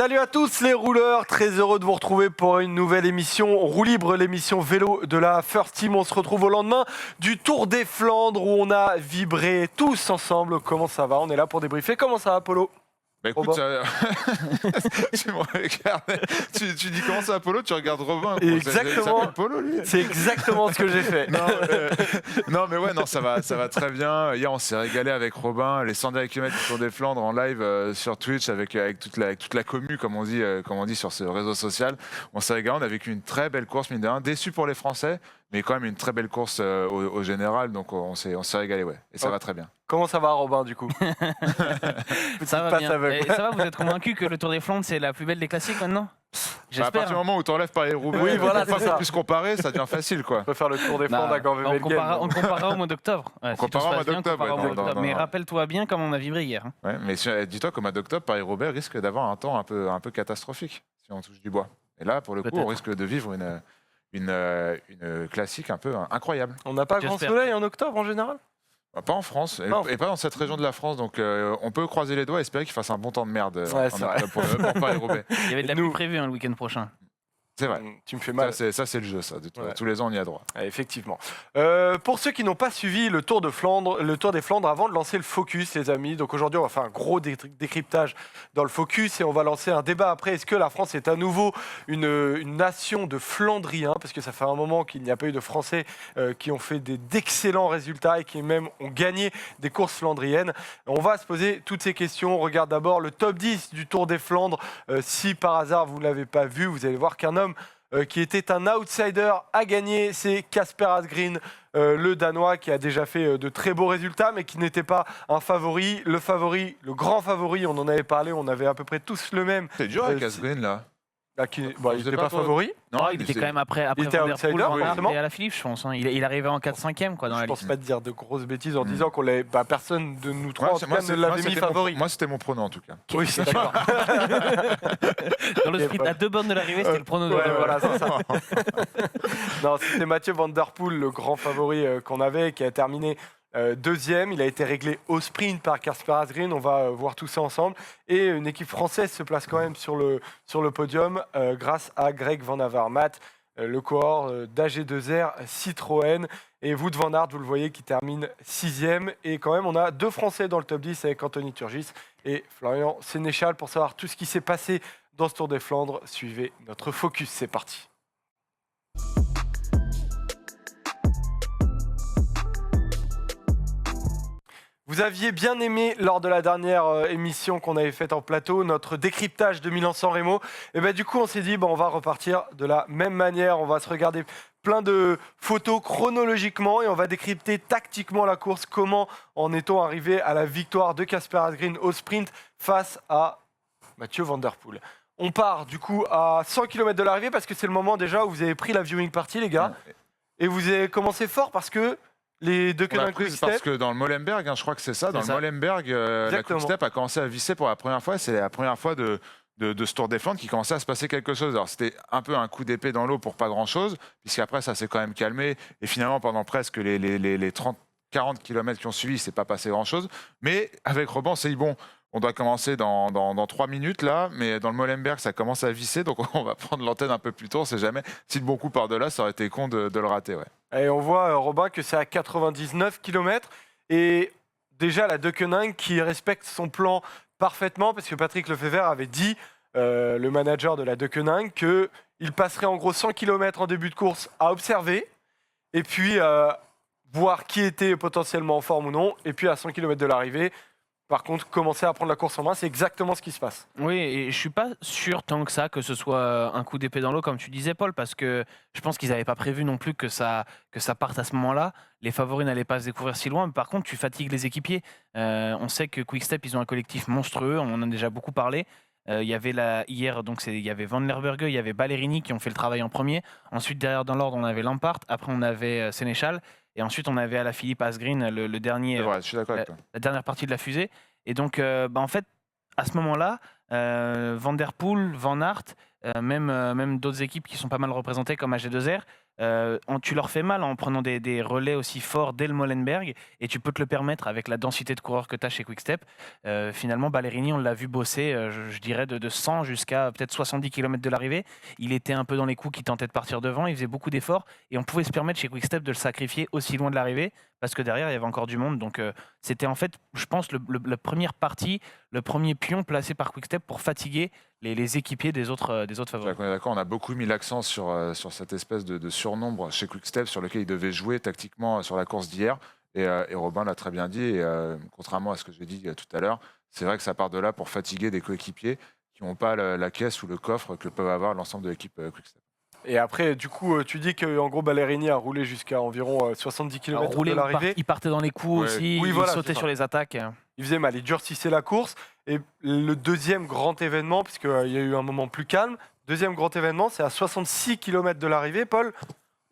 Salut à tous les rouleurs, très heureux de vous retrouver pour une nouvelle émission Roue Libre, l'émission vélo de la First Team. On se retrouve au lendemain du Tour des Flandres où on a vibré tous ensemble. Comment ça va? On est là pour débriefer. Comment ça va, Polo? Bah écoute, tu dis comment ça, Polo? Tu regardes Robin. Exactement. Polo, lui. C'est exactement ce que j'ai fait. Non, mais ouais, non, ça va très bien. Hier, on s'est régalé avec Robin, les 110 km du Tour des Flandres en live sur Twitch avec toute la commu, comme on dit sur ce réseau social. On s'est régalé, on a vécu une très belle course, mine de rien. Déçu pour les Français, mais quand même une très belle course au général. Donc on s'est régalé, ouais. Et ça va très bien. Comment ça va, Robin, du coup? Ça va bien. Et ça va, vous êtes convaincu que le Tour des Flandres, c'est la plus belle des classiques maintenant? À partir du moment où tu enlèves Paris-Roubaix, oui, voilà, pas qu'on puisse comparer, ça devient facile, quoi. On peut faire le Tour des Flandres à On comparera au mois d'octobre. On comparera au mois d'octobre. Mais rappelle-toi bien comme on a vibré hier. Hein. Ouais, mais dis-toi qu'au mois d'octobre, Paris-Roubaix risque d'avoir un temps un peu catastrophique, si on touche du bois. Et là, pour le coup, on risque de vivre une classique un peu incroyable. On n'a pas grand soleil en octobre en général? Pas en France, et pas dans cette région de la France, donc on peut croiser les doigts et espérer qu'il fasse un bon temps de merde pour Paris-Roubaix. Il y avait de la pluie prévue le week-end prochain. C'est vrai. Tu me fais mal. Ça, c'est le jeu, ça. Tous les ans, on y a droit. Effectivement. Pour ceux qui n'ont pas suivi le Tour des Flandres, avant de lancer le focus, les amis, donc aujourd'hui, on va faire un gros décryptage dans le focus et on va lancer un débat après. Est-ce que la France est à nouveau une nation de Flandriens? Parce que ça fait un moment qu'il n'y a pas eu de Français qui ont fait d'excellents résultats et qui même ont gagné des courses flandriennes. On va se poser toutes ces questions. On regarde d'abord le top 10 du Tour des Flandres. Si par hasard, vous ne l'avez pas vu, vous allez voir qu'un homme qui était un outsider a gagné, c'est Kasper Asgreen, le Danois qui a déjà fait de très beaux résultats mais qui n'était pas un favori. Le grand favori, on en avait parlé, on avait à peu près tous le même. C'est dur avec Asgreen là. Il n'était pas favori. Non, il était quand même après il était Van der outsider, Poel et à la Philippe, je pense. Hein. Il arrivait en 4-5e dans la liste. Je pense pas te dire de grosses bêtises en disant qu'on l'avait. Personne de nous trois ne l'avait mis favori. Moi, c'était mon prono en tout cas. Oui, c'est d'accord. Dans le sprint à 2 bornes de l'arrivée, c'était le prono de voilà, c'est ça. Non, c'était Mathieu Van Der Poel, le grand favori qu'on avait, qui a terminé deuxième. Il a été réglé au sprint par Kasper Asgreen. On va voir tout ça ensemble. Et une équipe française se place quand même sur le podium grâce à Greg Van Avermaet, le cohort d'AG2R Citroën. Et Wout van Aert, vous le voyez, qui termine 6e. Et quand même, on a 2 Français dans le top 10 avec Anthony Turgis et Florian Sénéchal. Pour savoir tout ce qui s'est passé dans ce Tour des Flandres, suivez notre focus. C'est parti. Vous aviez bien aimé, lors de la dernière émission qu'on avait faite en plateau, notre décryptage de Milan-San Remo. Et ben, du coup, on s'est dit, on va repartir de la même manière. On va se regarder plein de photos chronologiquement et on va décrypter tactiquement la course. Comment en est-on arrivé à la victoire de Kasper Asgreen au sprint face à Mathieu Van Der Poel? On part du coup à 100 km de l'arrivée parce que c'est le moment déjà où vous avez pris la viewing party, les gars. Et vous avez commencé fort parce que les deux parce que dans le Molenberg, je crois que c'est ça, dans le Molenberg, la Quick-Step a commencé à visser pour la première fois. C'est la première fois de ce Tour des Flandres qui commençait à se passer quelque chose. Alors c'était un peu un coup d'épée dans l'eau pour pas grand-chose, puisqu'après ça s'est quand même calmé. Et finalement, pendant presque les 40 km qui ont suivi, il s'est pas passé grand-chose. Mais avec Robin, on s'est dit, bon, on doit commencer dans 3 minutes là, mais dans le Molenberg, ça commence à visser, donc on va prendre l'antenne un peu plus tôt, on sait jamais. Si le bon coup part de là, ça aurait été con de le rater. Ouais. Et on voit, Robin, que c'est à 99 km. Et déjà, la Deceuninck qui respecte son plan parfaitement, parce que Patrick Lefevere avait dit, le manager de la Deceuninck, qu'il passerait en gros 100 km en début de course à observer, et puis voir qui était potentiellement en forme ou non, et puis à 100 km de l'arrivée, par contre, commencer à prendre la course en main, c'est exactement ce qui se passe. Oui, et je suis pas sûr tant que ça que ce soit un coup d'épée dans l'eau, comme tu disais, Paul, parce que je pense qu'ils n'avaient pas prévu non plus que ça parte à ce moment-là. Les favoris n'allaient pas se découvrir si loin, mais par contre, tu fatigues les équipiers. On sait que Quick-Step, ils ont un collectif monstrueux, on en a déjà beaucoup parlé. Il y avait hier, donc il y avait Van Lerberge, il y avait Ballerini qui ont fait le travail en premier. Ensuite, derrière dans l'ordre, on avait Lampart. Après, on avait Sénéchal. Et ensuite, on avait Alaphilippe Asgreen, le dernier, c'est vrai, je suis d'accord avec toi. la dernière partie de la fusée. Et donc, en fait, à ce moment-là, Van Der Poel, Van Aert, même d'autres équipes qui sont pas mal représentées comme AG2R, tu leur fais mal en prenant des relais aussi forts dès le Molenberg, et tu peux te le permettre avec la densité de coureurs que tu as chez Quick-Step. Finalement, Ballerini, on l'a vu bosser, je dirais, de 100 jusqu'à peut-être 70 km de l'arrivée. Il était un peu dans les coups, qui tentait de partir devant, il faisait beaucoup d'efforts, et on pouvait se permettre chez Quick-Step de le sacrifier aussi loin de l'arrivée, parce que derrière, il y avait encore du monde. Donc c'était en fait, je pense, la première partie, le premier pion placé par Quick-Step pour fatiguer les équipiers des autres favoris. D'accord, on a beaucoup mis l'accent sur cette espèce de surnombre chez Quick-Step sur lequel il devait jouer tactiquement sur la course d'hier. Et Robin l'a très bien dit, et contrairement à ce que j'ai dit tout à l'heure, c'est vrai que ça part de là pour fatiguer des coéquipiers qui n'ont pas la caisse ou le coffre que peuvent avoir l'ensemble de l'équipe Quick-Step. Et après, du coup, tu dis qu'en gros, Ballerini a roulé jusqu'à environ 70 km de l'arrivée. Il partait dans les coups aussi, oui, il voilà, sautait sur les attaques. Il faisait mal, il durcissait la course. Et le deuxième grand événement, puisqu'il y a eu un moment plus calme, deuxième grand événement, c'est à 66 km de l'arrivée, Paul,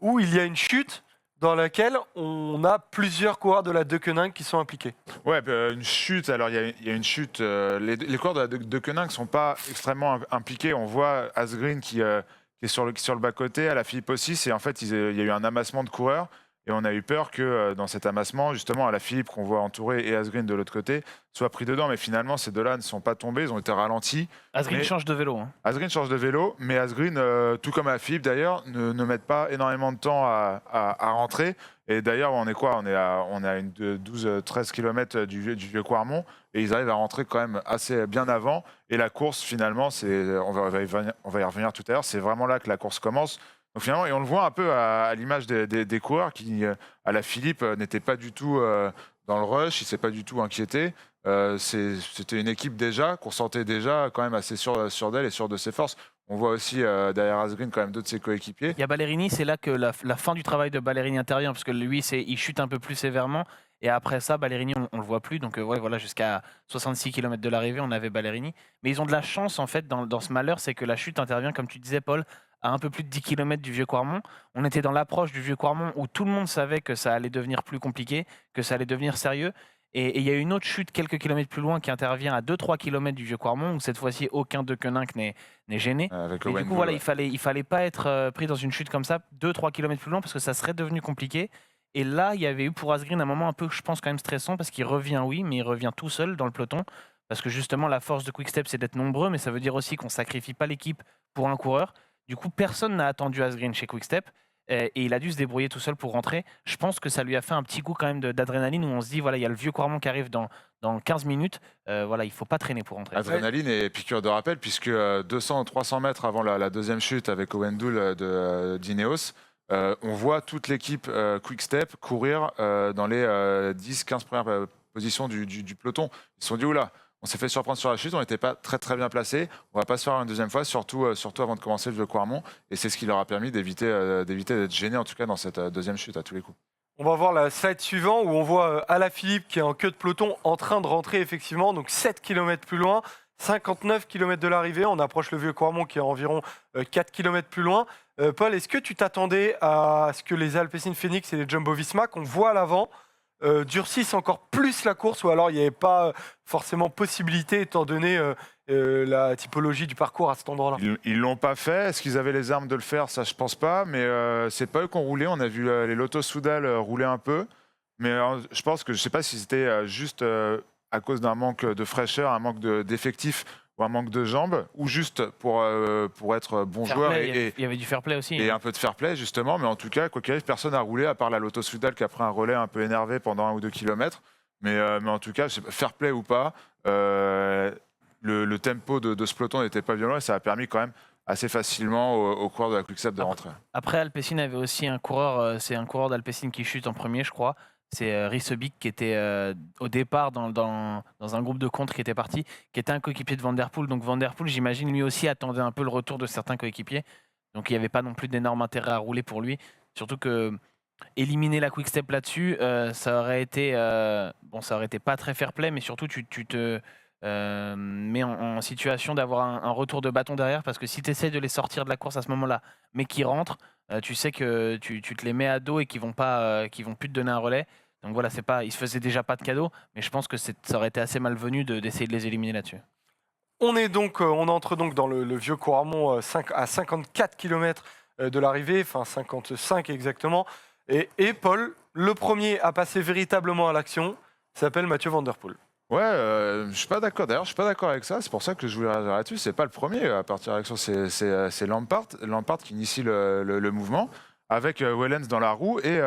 où il y a une chute dans laquelle on a plusieurs coureurs de la Deceuninck qui sont impliqués. Ouais, une chute. Alors, il y a une chute. Les coureurs de la Deceuninck ne sont pas extrêmement impliqués. On voit Asgreen qui est sur le bas-côté, Alaphilippe aussi. Et en fait, il y a eu un amassement de coureurs. Et on a eu peur que dans cet amassement, justement, Alaphilippe, qu'on voit entouré, et Asgreen de l'autre côté, soit pris dedans. Mais finalement, ces deux-là ne sont pas tombés. Ils ont été ralentis. Asgreen change de vélo. Asgreen change de vélo. Mais Asgreen, tout comme Alaphilippe d'ailleurs, ne mettent pas énormément de temps à rentrer. Et d'ailleurs, on est quoi? On est à une 12-13 km du vieux Quarmont. Et ils arrivent à rentrer quand même assez bien avant. Et la course, finalement, on va y revenir tout à l'heure, c'est vraiment là que la course commence. Donc finalement, et on le voit un peu à l'image des coureurs qui, Alaphilippe, n'était pas du tout dans le rush, il ne s'est pas du tout inquiété. C'était une équipe déjà, qu'on sentait déjà quand même assez sûre d'elle et sûre de ses forces. On voit aussi derrière Asgreen quand même deux de ses coéquipiers. Il y a Ballerini, c'est là que la fin du travail de Ballerini intervient, parce que lui, il chute un peu plus sévèrement. Et après ça, Ballerini, on ne le voit plus. Donc voilà, jusqu'à 66 km de l'arrivée, on avait Ballerini. Mais ils ont de la chance, en fait, dans ce malheur, c'est que la chute intervient, comme tu disais, Paul, à un peu plus de 10 km du vieux Quarmont. On était dans l'approche du vieux Quarmont où tout le monde savait que ça allait devenir plus compliqué, que ça allait devenir sérieux. Et il y a une autre chute quelques kilomètres plus loin qui intervient à 2-3 km du vieux Quarmont, où cette fois-ci, aucun Deceuninck n'est gêné. Mais du coup, voilà, il fallait pas être pris dans une chute comme ça, 2-3 km plus loin, parce que ça serait devenu compliqué. Et là, il y avait eu pour Asgreen un moment un peu, je pense, quand même stressant, parce qu'il revient, oui, mais il revient tout seul dans le peloton. Parce que justement, la force de Quick-Step, c'est d'être nombreux, mais ça veut dire aussi qu'on ne sacrifie pas l'équipe pour un coureur. Du coup, personne n'a attendu Asgreen chez Quick-Step. Et il a dû se débrouiller tout seul pour rentrer. Je pense que ça lui a fait un petit coup quand même d'adrénaline, où on se dit, voilà, il y a le vieux Quarmont qui arrive dans 15 minutes. Voilà, il ne faut pas traîner pour rentrer. Adrénaline et piqûre de rappel, puisque 200-300 mètres avant la deuxième chute avec Wendell d'Ineos, on voit toute l'équipe Quick-Step courir dans les 10-15 premières positions du peloton. Ils se sont dit, oula, on s'est fait surprendre sur la chute, on n'était pas très bien placés. On ne va pas se faire une deuxième fois, surtout avant de commencer le vieux Quarmont. Et c'est ce qui leur a permis d'éviter d'être gênés, en tout cas dans cette deuxième chute à tous les coups. On va voir la slide suivante où on voit Alaphilippe qui est en queue de peloton en train de rentrer effectivement, donc 7 km plus loin, 59 km de l'arrivée. On approche le vieux Quarmont qui est environ 4 km plus loin. Paul, est-ce que tu t'attendais à ce que les Alpecin Phoenix et les Jumbo-Visma qu'on voit à l'avant durcissent encore plus la course, ou alors il n'y avait pas forcément possibilité étant donné la typologie du parcours à cet endroit-là? Ils l'ont pas fait. Est-ce qu'ils avaient les armes de le faire? Ça, je pense pas. Mais c'est pas eux qui ont roulé. On a vu les Lotto Soudal rouler un peu. Mais je pense que je sais pas si c'était juste à cause d'un manque de fraîcheur, un manque d'effectifs ou un manque de jambes, ou juste pour être bon joueur. Il y avait du fair play aussi. Et un peu de fair play, justement. Mais en tout cas, quoi qu'il arrive, personne n'a roulé, à part la Lotto Soudal qui a pris un relais un peu énervé pendant 1 ou 2 kilomètres. Mais en tout cas, fair play ou pas, le tempo de ce peloton n'était pas violent, et ça a permis quand même assez facilement aux coureurs de la Quick-Step de rentrer. Après, Alpecin avait aussi un coureur, c'est un coureur d'Alpecin qui chute en premier, je crois. C'est Riesebeek qui était au départ dans un groupe de contre qui était parti, qui était un coéquipier de Van Der Poel. Donc Van Der Poel, j'imagine, lui aussi attendait un peu le retour de certains coéquipiers. Donc il n'y avait pas non plus d'énorme intérêt à rouler pour lui. Surtout que éliminer la Quick-Step là-dessus, ça aurait été pas très fair play, mais surtout tu te mets en situation d'avoir un retour de bâton derrière, parce que si tu essaies de les sortir de la course à ce moment-là, mais qu'ils rentrent, tu sais que tu te les mets à dos et qu'ils vont plus te donner un relais. Donc voilà, ils se faisaient déjà pas de cadeau, mais je pense que ça aurait été assez malvenu d'essayer de les éliminer là-dessus. On entre donc dans le vieux Quarmont à 54 km de l'arrivée, enfin 55 exactement. Et Paul, le premier à passer véritablement à l'action, s'appelle Mathieu Van Der Poel. Ouais, je suis pas d'accord. D'ailleurs, je suis pas d'accord avec ça. C'est pour ça que je voulais réagir là-dessus. C'est pas le premier à partir de l'action. C'est Lampard qui initie le mouvement avec Wellens dans la roue et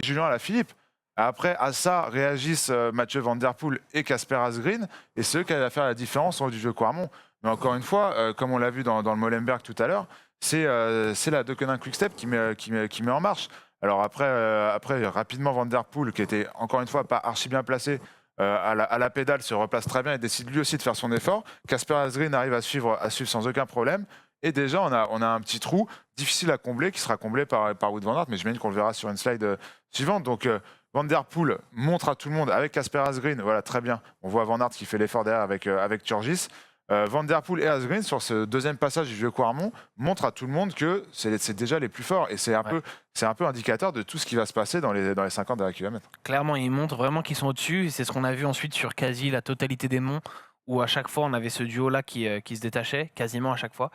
Julien Alaphilippe. Après, à ça réagissent Mathieu Van Der Poel et Casper Asgreen. Et c'est eux qui allaient faire la différence du vieux Quarmont. Mais encore une fois, comme on l'a vu dans le Molenbeek tout à l'heure, c'est la Deceuninck Quick-Step qui met en marche. Alors après, rapidement, Van Der Poel, qui était encore une fois pas archi bien placé, à la pédale, se replace très bien et décide lui aussi de faire son effort. Casper Asgreen arrive à suivre sans aucun problème. Et déjà, on a un petit trou difficile à combler qui sera comblé par Wout van Aert, mais j'imagine qu'on le verra sur une slide suivante. Donc, Van Der Poel montre à tout le monde avec Casper Asgreen, voilà, très bien. On voit Van Aert qui fait l'effort derrière avec Turgis. Van Der Poel et Asgreen, sur ce deuxième passage du vieux Quarmont, montrent à tout le monde que c'est déjà les plus forts. Et c'est un peu indicateur de tout ce qui va se passer dans les 50 derniers kilomètres. Clairement, ils montrent vraiment qu'ils sont au-dessus. C'est ce qu'on a vu ensuite sur quasi la totalité des monts, où à chaque fois, on avait ce duo-là qui se détachait, quasiment à chaque fois.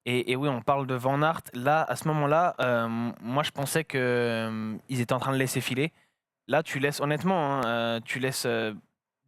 Et oui, on parle de Van Aert. Là, à ce moment-là, moi, je pensais qu'ils étaient en train de laisser filer. Là, tu laisses, honnêtement, tu laisses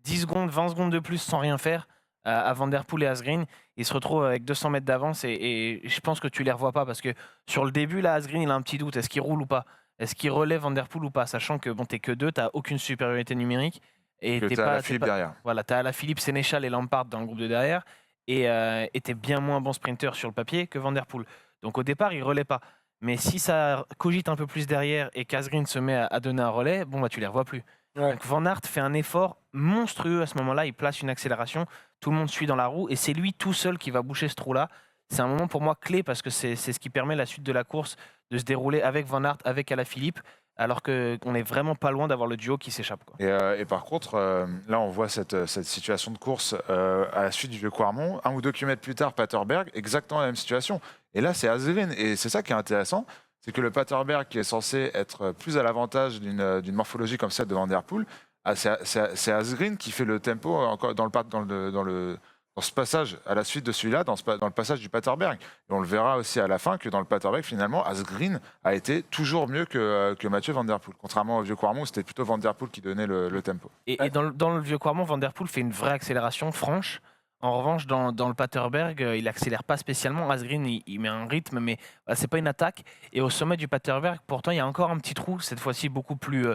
10 secondes, 20 secondes de plus sans rien faire à Van Der Poel et Asgreen. Ils se retrouvent avec 200 mètres d'avance et je pense que tu les revois pas parce que sur le début, là, Asgreen, il a un petit doute. Est-ce qu'il roule ou pas? Est-ce qu'il relève Van Der Poel ou pas? Sachant que bon, t'es que deux, t'as aucune supériorité numérique. Et t'es pas Alaphilippe derrière. Voilà, t'as Alaphilippe, Sénéchal et Lampard dans le groupe de derrière. Et t'es bien moins bon sprinter sur le papier que Van Der Poel. Donc au départ, il relaie pas. Mais si ça cogite un peu plus derrière et qu'Asgreen se met à donner un relais, bon, bah, tu les revois plus. Ouais. Donc Van Aert fait un effort monstrueux à ce moment-là. Il place une accélération. Tout le monde suit dans la roue. Et c'est lui tout seul qui va boucher ce trou-là. C'est un moment pour moi clé parce que c'est ce qui permet la suite de la course de se dérouler avec Van Aert, avec Alaphilippe. Alors qu'on n'est vraiment pas loin d'avoir le duo qui s'échappe. Et par contre, là, on voit cette situation de course à la suite du vieux Quarmont. 1 ou 2 kilomètres plus tard, Paterberg, exactement la même situation. Et là, c'est Asgreen. Et c'est ça qui est intéressant, c'est que le Paterberg, qui est censé être plus à l'avantage d'une morphologie comme celle de Van Der Poel, c'est Asgreen qui fait le tempo encore dans ce passage, à la suite de celui-là, dans le passage du Paterberg. Et on le verra aussi à la fin que dans le Paterberg, finalement, Asgreen a été toujours mieux que Mathieu Van Der Poel. Contrairement au vieux Quarmont, c'était plutôt Van Der Poel qui donnait le tempo. Et dans le vieux Quarmont, Van Der Poel fait une vraie accélération franche. En revanche, dans le Paterberg, il accélère pas spécialement. Asgreen, il met un rythme, mais c'est pas une attaque. Et au sommet du Paterberg, pourtant, il y a encore un petit trou, cette fois-ci beaucoup plus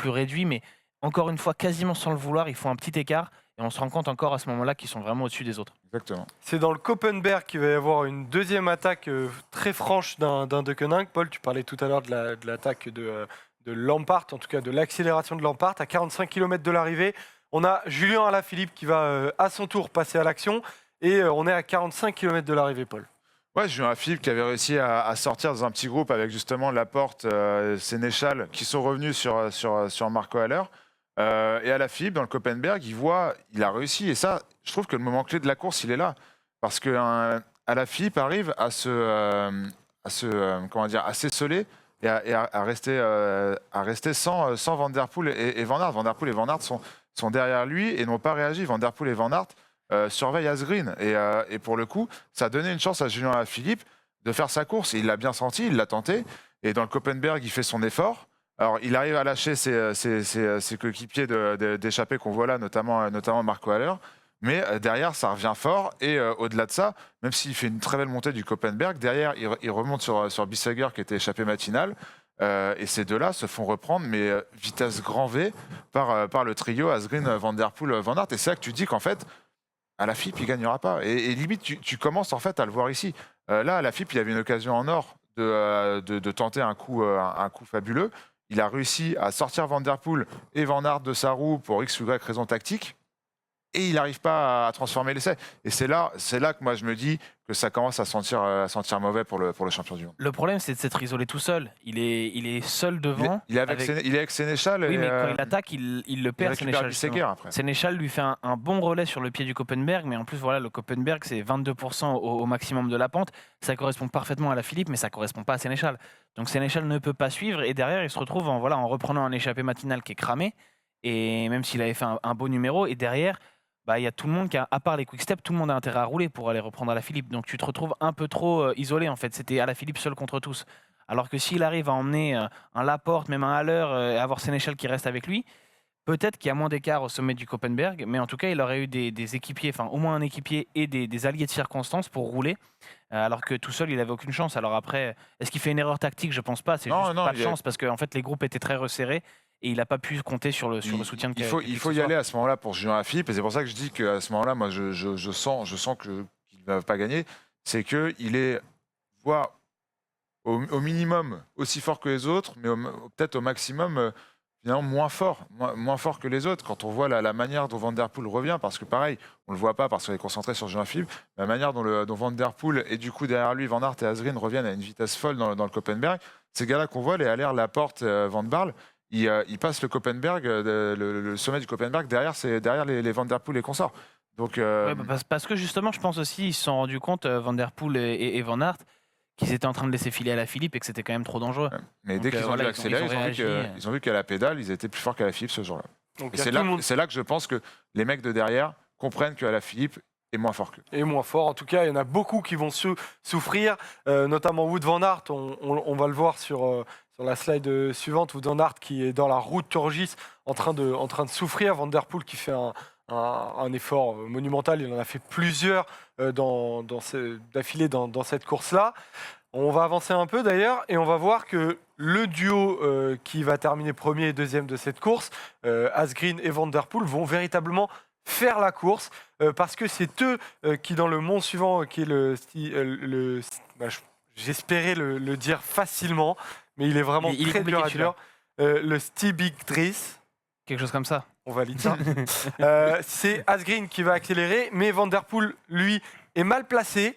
réduit, mais encore une fois, quasiment sans le vouloir, ils font un petit écart. Et on se rend compte encore à ce moment-là qu'ils sont vraiment au-dessus des autres. Exactement. C'est dans le Koppenberg qu'il va y avoir une deuxième attaque très franche d'un Deceuninck. Paul, tu parlais tout à l'heure de l'attaque de Lampard, en tout cas de l'accélération de Lampard, à 45 km de l'arrivée. On a Julien Alaphilippe qui va à son tour passer à l'action. Et on est à 45 km de l'arrivée, Paul. Ouais, Julien Alaphilippe qui avait réussi à sortir dans un petit groupe avec justement Laporte, Sénéchal, qui sont revenus sur Marco Haller. Et Alaphilippe, dans le Koppenberg, il a réussi. Et ça, je trouve que le moment clé de la course, il est là. Parce que Alaphilippe arrive à s'esseler et à rester sans Van Der Poel et Van Aert. Van Der Poel et Van Aert sont derrière lui et n'ont pas réagi. Van Der Poel et Van Aert surveillent Asgreen. Et pour le coup, ça a donné une chance à Julien Alaphilippe de faire sa course. Et il l'a bien senti, il l'a tenté. Et dans le Koppenberg, il fait son effort. Alors, il arrive à lâcher ses coéquipiers d'échappée qu'on voit là, notamment Marco Haller. Mais derrière, ça revient fort. Et au-delà de ça, même s'il fait une très belle montée du Koppenberg, derrière, il remonte sur Bisseger, qui était échappé matinal. Et ces deux-là se font reprendre, mais vitesse grand V, par le trio Asgreen, Van Der Poel, Van Aert. Et c'est là que tu dis qu'en fait, Alaphilippe, il ne gagnera pas. Et limite, tu commences en fait à le voir ici. Là, Alaphilippe, il avait une occasion en or de tenter un coup fabuleux. Il a réussi à sortir Van Der Poel et Van Aert de sa roue pour X ou Y raison tactique. Et il n'arrive pas à transformer l'essai. Et c'est là que moi je me dis que ça commence à sentir mauvais pour le champion du monde. Le problème, c'est de s'être isolé tout seul. Il est seul devant. Il est avec Sénéchal. Oui, mais quand il attaque, il le perd. Sénéchal lui fait un bon relais sur le pied du Koppenberg. Mais en plus, voilà, le Koppenberg, c'est 22% au maximum de la pente. Ça correspond parfaitement à Alaphilippe, mais ça ne correspond pas à Sénéchal. Donc Sénéchal ne peut pas suivre. Et derrière, il se retrouve en reprenant un échappé matinal qui est cramé. Et même s'il avait fait un beau numéro. Et derrière, bah, il y a tout le monde à part les quick-step, tout le monde a intérêt à rouler pour aller reprendre Alaphilippe. Donc tu te retrouves un peu trop isolé en fait. C'était Alaphilippe seul contre tous. Alors que s'il arrive à emmener un Laporte, même un Haller, et avoir Sénéchal qui reste avec lui, peut-être qu'il y a moins d'écart au sommet du Koppenberg, mais en tout cas, il aurait eu des équipiers, enfin au moins un équipier et des alliés de circonstance pour rouler, alors que tout seul, il n'avait aucune chance. Alors après, est-ce qu'il fait une erreur tactique? Je pense pas, c'est juste pas de chance, parce qu'en fait, les groupes étaient très resserrés et il n'a pas pu compter sur le soutien de il faut y aller à ce moment-là pour Julien Alaphilippe, et c'est pour ça que je dis qu'à ce moment-là, moi, je sens qu'il ne va pas gagner. C'est qu'il est, voire au minimum aussi fort que les autres, mais peut-être au maximum finalement moins fort que les autres. Quand on voit la manière dont Van Der Poel revient, parce que pareil, on le voit pas parce qu'on est concentré sur Julien Alaphilippe, la manière dont Van Der Poel et du coup derrière lui Van Aert et Asgreen reviennent à une vitesse folle dans le Koppenberg, ces gars-là qu'on voit, les Haller, Laporte, Van Barle, ils passent le Koppenberg, le sommet du Koppenberg derrière les Van Der Poel et consorts. Donc, ouais, parce que justement, je pense aussi ils se sont rendus compte, Van Der Poel et Van Aert, qu'ils étaient en train de laisser filer Alaphilippe et que c'était quand même trop dangereux. Ouais. Mais dès qu'ils ont dû accélérer, ils ont vu qu'à la pédale, ils étaient plus forts qu'Alaphilippe ce jour-là. Et c'est là que je pense que les mecs de derrière comprennent qu'Alaphilippe est moins fort qu'eux. Et moins fort. En tout cas, il y en a beaucoup qui vont souffrir, notamment Wout van Aert. On va le voir sur la slide suivante. Wout van Aert qui est dans la route Turgis en train de souffrir. Van Der Poel qui fait un effort monumental. Il en a fait plusieurs d'affilée dans cette course-là. On va avancer un peu d'ailleurs et on va voir que le duo qui va terminer premier et deuxième de cette course, Asgreen et Van Der Poel, vont véritablement faire la course parce que c'est eux qui, dans le mont suivant, qui est j'espérais le dire facilement, mais il est vraiment très dur à dire, le Stiebig-Dries. Quelque chose comme ça. On valide ça. C'est Asgreen qui va accélérer, mais Van Der Poel, lui, est mal placé.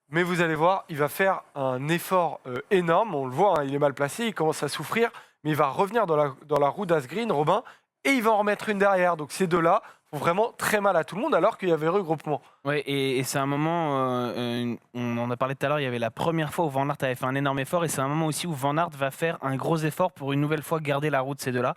Mais vous allez voir, il va faire un effort énorme. On le voit, hein, il est mal placé, il commence à souffrir, mais il va revenir dans la roue d'Asgreen, Robin, et il va en remettre une derrière. Donc ces deux-là font vraiment très mal à tout le monde, alors qu'il y avait regroupement. Oui, et c'est un moment, on en a parlé tout à l'heure, il y avait la première fois où Van Aert avait fait un énorme effort, et c'est un moment aussi où Van Aert va faire un gros effort pour une nouvelle fois garder la roue de ces deux-là.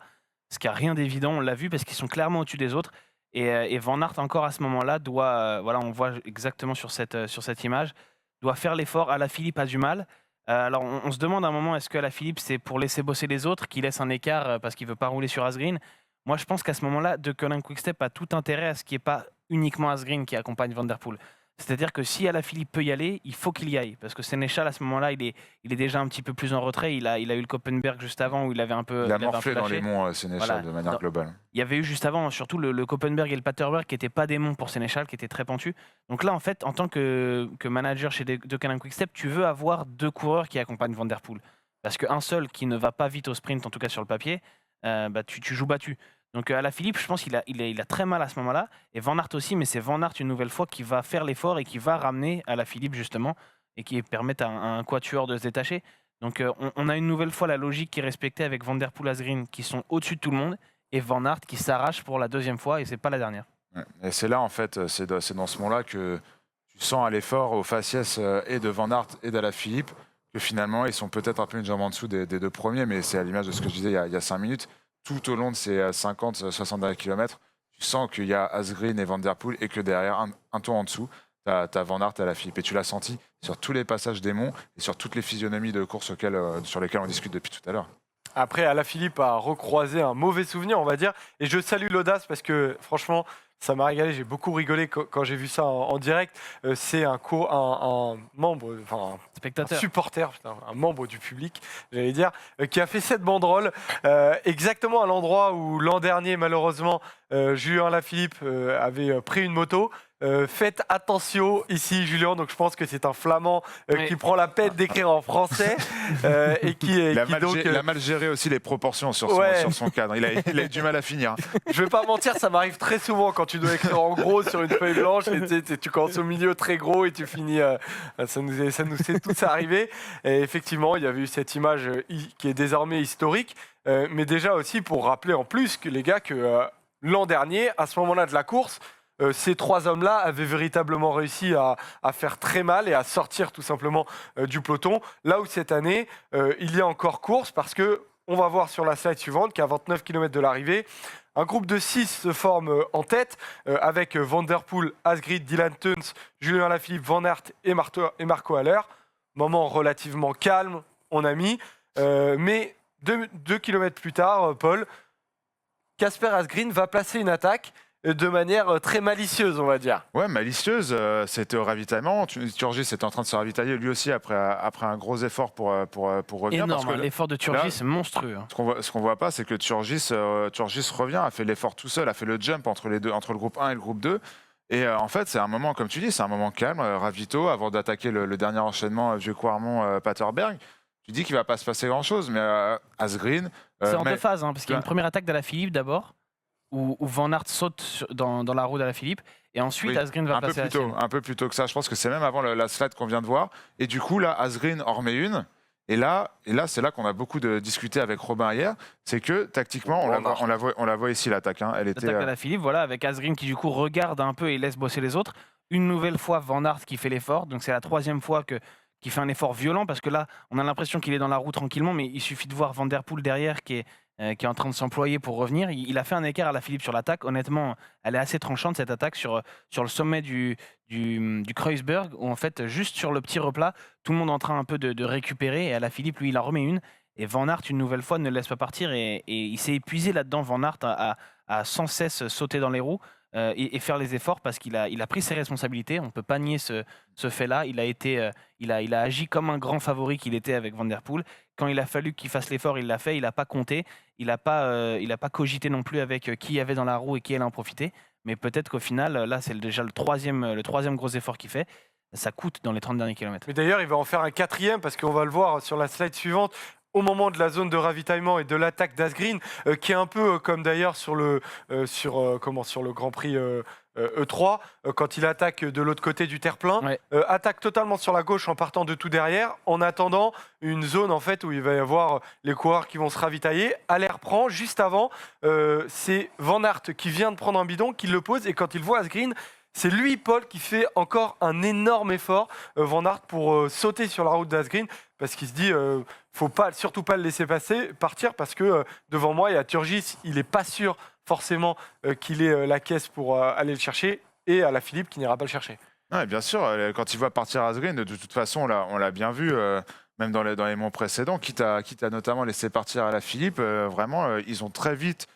Ce qui n'a rien d'évident, on l'a vu, parce qu'ils sont clairement au-dessus des autres. Et Van Aert, encore à ce moment-là, doit, voilà, on voit exactement sur cette image, doit faire l'effort. Alaphilippe a du mal. Alors on se demande à un moment, est-ce que Alaphilippe, c'est pour laisser bosser les autres, qui laisse un écart parce qu'il ne veut pas rouler sur Asgreen? Moi, je pense qu'à ce moment-là, De Koning Quick-Step a tout intérêt à ce qu'il n'y ait pas uniquement Asgreen qui accompagne Van Der Poel. C'est-à-dire que si Alaphilippe peut y aller, il faut qu'il y aille. Parce que Sénéchal, à ce moment-là, il est déjà un petit peu plus en retrait. Il a eu le Koppenberg juste avant où il avait un peu. Il a morflé dans les monts Sénéchal, voilà, de manière globale. Il y avait eu juste avant, surtout le Koppenberg et le Paterberg qui n'étaient pas des monts pour Sénéchal, qui étaient très pentus. Donc là, en fait, en tant que manager chez De Koning Quick-Step, tu veux avoir deux coureurs qui accompagnent Van Der Poel. Parce qu'un seul qui ne va pas vite au sprint, en tout cas sur le papier, tu joues battu. Donc Alaphilippe, je pense qu'il a très mal à ce moment-là. Et Van Aert aussi, mais c'est Van Aert une nouvelle fois qui va faire l'effort et qui va ramener Alaphilippe justement et qui permettre à un quatuor de se détacher. Donc on a une nouvelle fois la logique qui est respectée avec Van Der Poel, Asgreen qui sont au-dessus de tout le monde et Van Aert qui s'arrache pour la deuxième fois et c'est pas la dernière. Ouais. Et c'est là en fait, c'est dans ce moment-là que tu sens à l'effort, au faciès et de Van Aert et d'Alaphilippe que finalement ils sont peut-être un peu une jambe en dessous des deux premiers, mais c'est à l'image de ce que je disais il y a 5 minutes. Tout au long de ces 50-60 km, tu sens qu'il y a Asgreen et Van Der Poel et que derrière, un tour en dessous, tu as Van Aert et Alaphilippe. Et tu l'as senti sur tous les passages des monts et sur toutes les physionomies de course sur lesquelles on discute depuis tout à l'heure. Après, Alaphilippe a recroisé un mauvais souvenir, on va dire. Et je salue l'audace parce que, franchement, ça m'a régalé. J'ai beaucoup rigolé quand j'ai vu ça en direct. C'est un membre, enfin spectateur, un supporter, un membre du public, j'allais dire, qui a fait cette banderole exactement à l'endroit où l'an dernier, malheureusement, Julien Alaphilippe avait pris une moto. Faites attention ici, Julien. Donc je pense que c'est un Flamand qui prend la peine d'écrire en français et il a mal géré aussi les proportions sur son cadre. Il a eu du mal à finir. Je vais pas mentir, ça m'arrive très souvent quand tu dois écrire en gros sur une feuille blanche et tu commences au milieu très gros et tu finis. Ça nous est tous arrivé. Et effectivement, il y avait eu cette image qui est désormais historique, mais déjà aussi pour rappeler en plus que les gars que l'an dernier, à ce moment-là de la course. Ces trois hommes-là avaient véritablement réussi à faire très mal et à sortir tout simplement du peloton. Là où cette année, il y a encore course parce que on va voir sur la slide suivante qu'à 29 km de l'arrivée, un groupe de 6 se forme en tête avec Van Der Poel, Asgreen, Dylan Teuns, Julien Alaphilippe, Van Aert et Marco Haller. Moment relativement calme, on a mis. Mais 2 km plus tard, Paul, Kasper Asgreen va placer une attaque de manière très malicieuse, on va dire. Ouais, malicieuse, c'était au ravitaillement. Turgis était en train de se ravitailler lui aussi après un gros effort pour revenir. Énorme, l'effort de Turgis, c'est monstrueux. Ce qu'on voit pas, c'est que Turgis revient, a fait l'effort tout seul, a fait le jump entre les deux, entre le groupe 1 et le groupe 2. Et en fait, c'est un moment, comme tu dis, c'est un moment calme, ravito, avant d'attaquer le dernier enchaînement Vieux-Quarmont-Paterberg. Tu dis qu'il va pas se passer grand-chose, mais Asgreen... c'est en deux phases, parce qu'il y a une première attaque d'Alaphilippe d'abord, où Van Aert saute dans la roue d'Alaphilippe, et ensuite Asgreen va passer un peu plus tôt que ça. Je pense que c'est même avant la slide qu'on vient de voir. Et du coup, là, Asgreen en remet une. Et là c'est là qu'on a beaucoup discuté avec Robin hier. C'est que tactiquement, on la voit ici, l'attaque. Elle était. L'attaque d'Alaphilippe, voilà, avec Asgreen qui du coup regarde un peu et laisse bosser les autres. Une nouvelle fois, Van Aert qui fait l'effort. Donc c'est la troisième fois qu'il fait un effort violent, parce que là, on a l'impression qu'il est dans la roue tranquillement, mais il suffit de voir Van Der Poel derrière qui est en train de s'employer pour revenir. Il a fait un écart à Alaphilippe sur l'attaque. Honnêtement, elle est assez tranchante, cette attaque, sur le sommet du Kreuzberg, où en fait, juste sur le petit replat, tout le monde est en train un peu de récupérer, et Alaphilippe, lui, il en remet une. Et Van Aert, une nouvelle fois, ne le laisse pas partir, et il s'est épuisé là-dedans. Van Aert a sans cesse sauté dans les roues et faire les efforts, parce qu'il a pris ses responsabilités. On ne peut pas nier ce fait-là. Il a agi comme un grand favori qu'il était avec Van Der Poel. Quand il a fallu qu'il fasse l'effort, il l'a fait. Il n'a pas compté. Il n'a pas cogité non plus avec qui il y avait dans la roue et qui allait en profiter. Mais peut-être qu'au final, là, c'est déjà le troisième gros effort qu'il fait. Ça coûte dans les 30 derniers kilomètres. Mais d'ailleurs, il va en faire un quatrième, parce qu'on va le voir sur la slide suivante, au moment de la zone de ravitaillement et de l'attaque d'Asgreen, qui est un peu comme d'ailleurs sur le Grand Prix E3, quand il attaque de l'autre côté du terre-plein, Ouais. attaque totalement sur la gauche en partant de tout derrière, en attendant une zone en fait où il va y avoir les coureurs qui vont se ravitailler. Haller prend juste avant, c'est Van Aert qui vient de prendre un bidon, qui le pose, et quand il voit Asgreen, c'est lui, Paul, qui fait encore un énorme effort, Van Aert, pour sauter sur la route d'Asgreen, parce qu'il se dit, faut surtout pas le laisser partir, parce que devant moi, il y a Turgis, il n'est pas sûr forcément qu'il ait la caisse pour aller le chercher, et Alaphilippe qui n'ira pas le chercher. Ouais, bien sûr, quand il voit partir Asgreen, de toute façon, on l'a bien vu, même dans les monts précédents, quitte à notamment laisser partir Alaphilippe, vraiment, ils ont très vite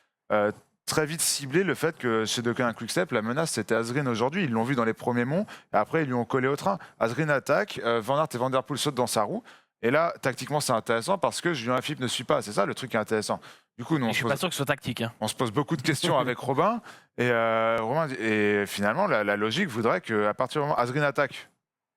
ciblé le fait que chez Deceuninck Quick-Step, la menace c'était Asgreen aujourd'hui. Ils l'ont vu dans les premiers monts, et après ils lui ont collé au train. Asgreen attaque, Van Aert et Van Der Poel sautent dans sa roue. Et là, tactiquement, c'est intéressant parce que Julien Alaphilippe ne suit pas. C'est ça le truc qui est intéressant. Du coup, nous, je suis pas sûr que ce soit tactique. On se pose beaucoup de questions avec Robin. Et finalement, la logique voudrait qu'à partir du moment où Asgreen attaque,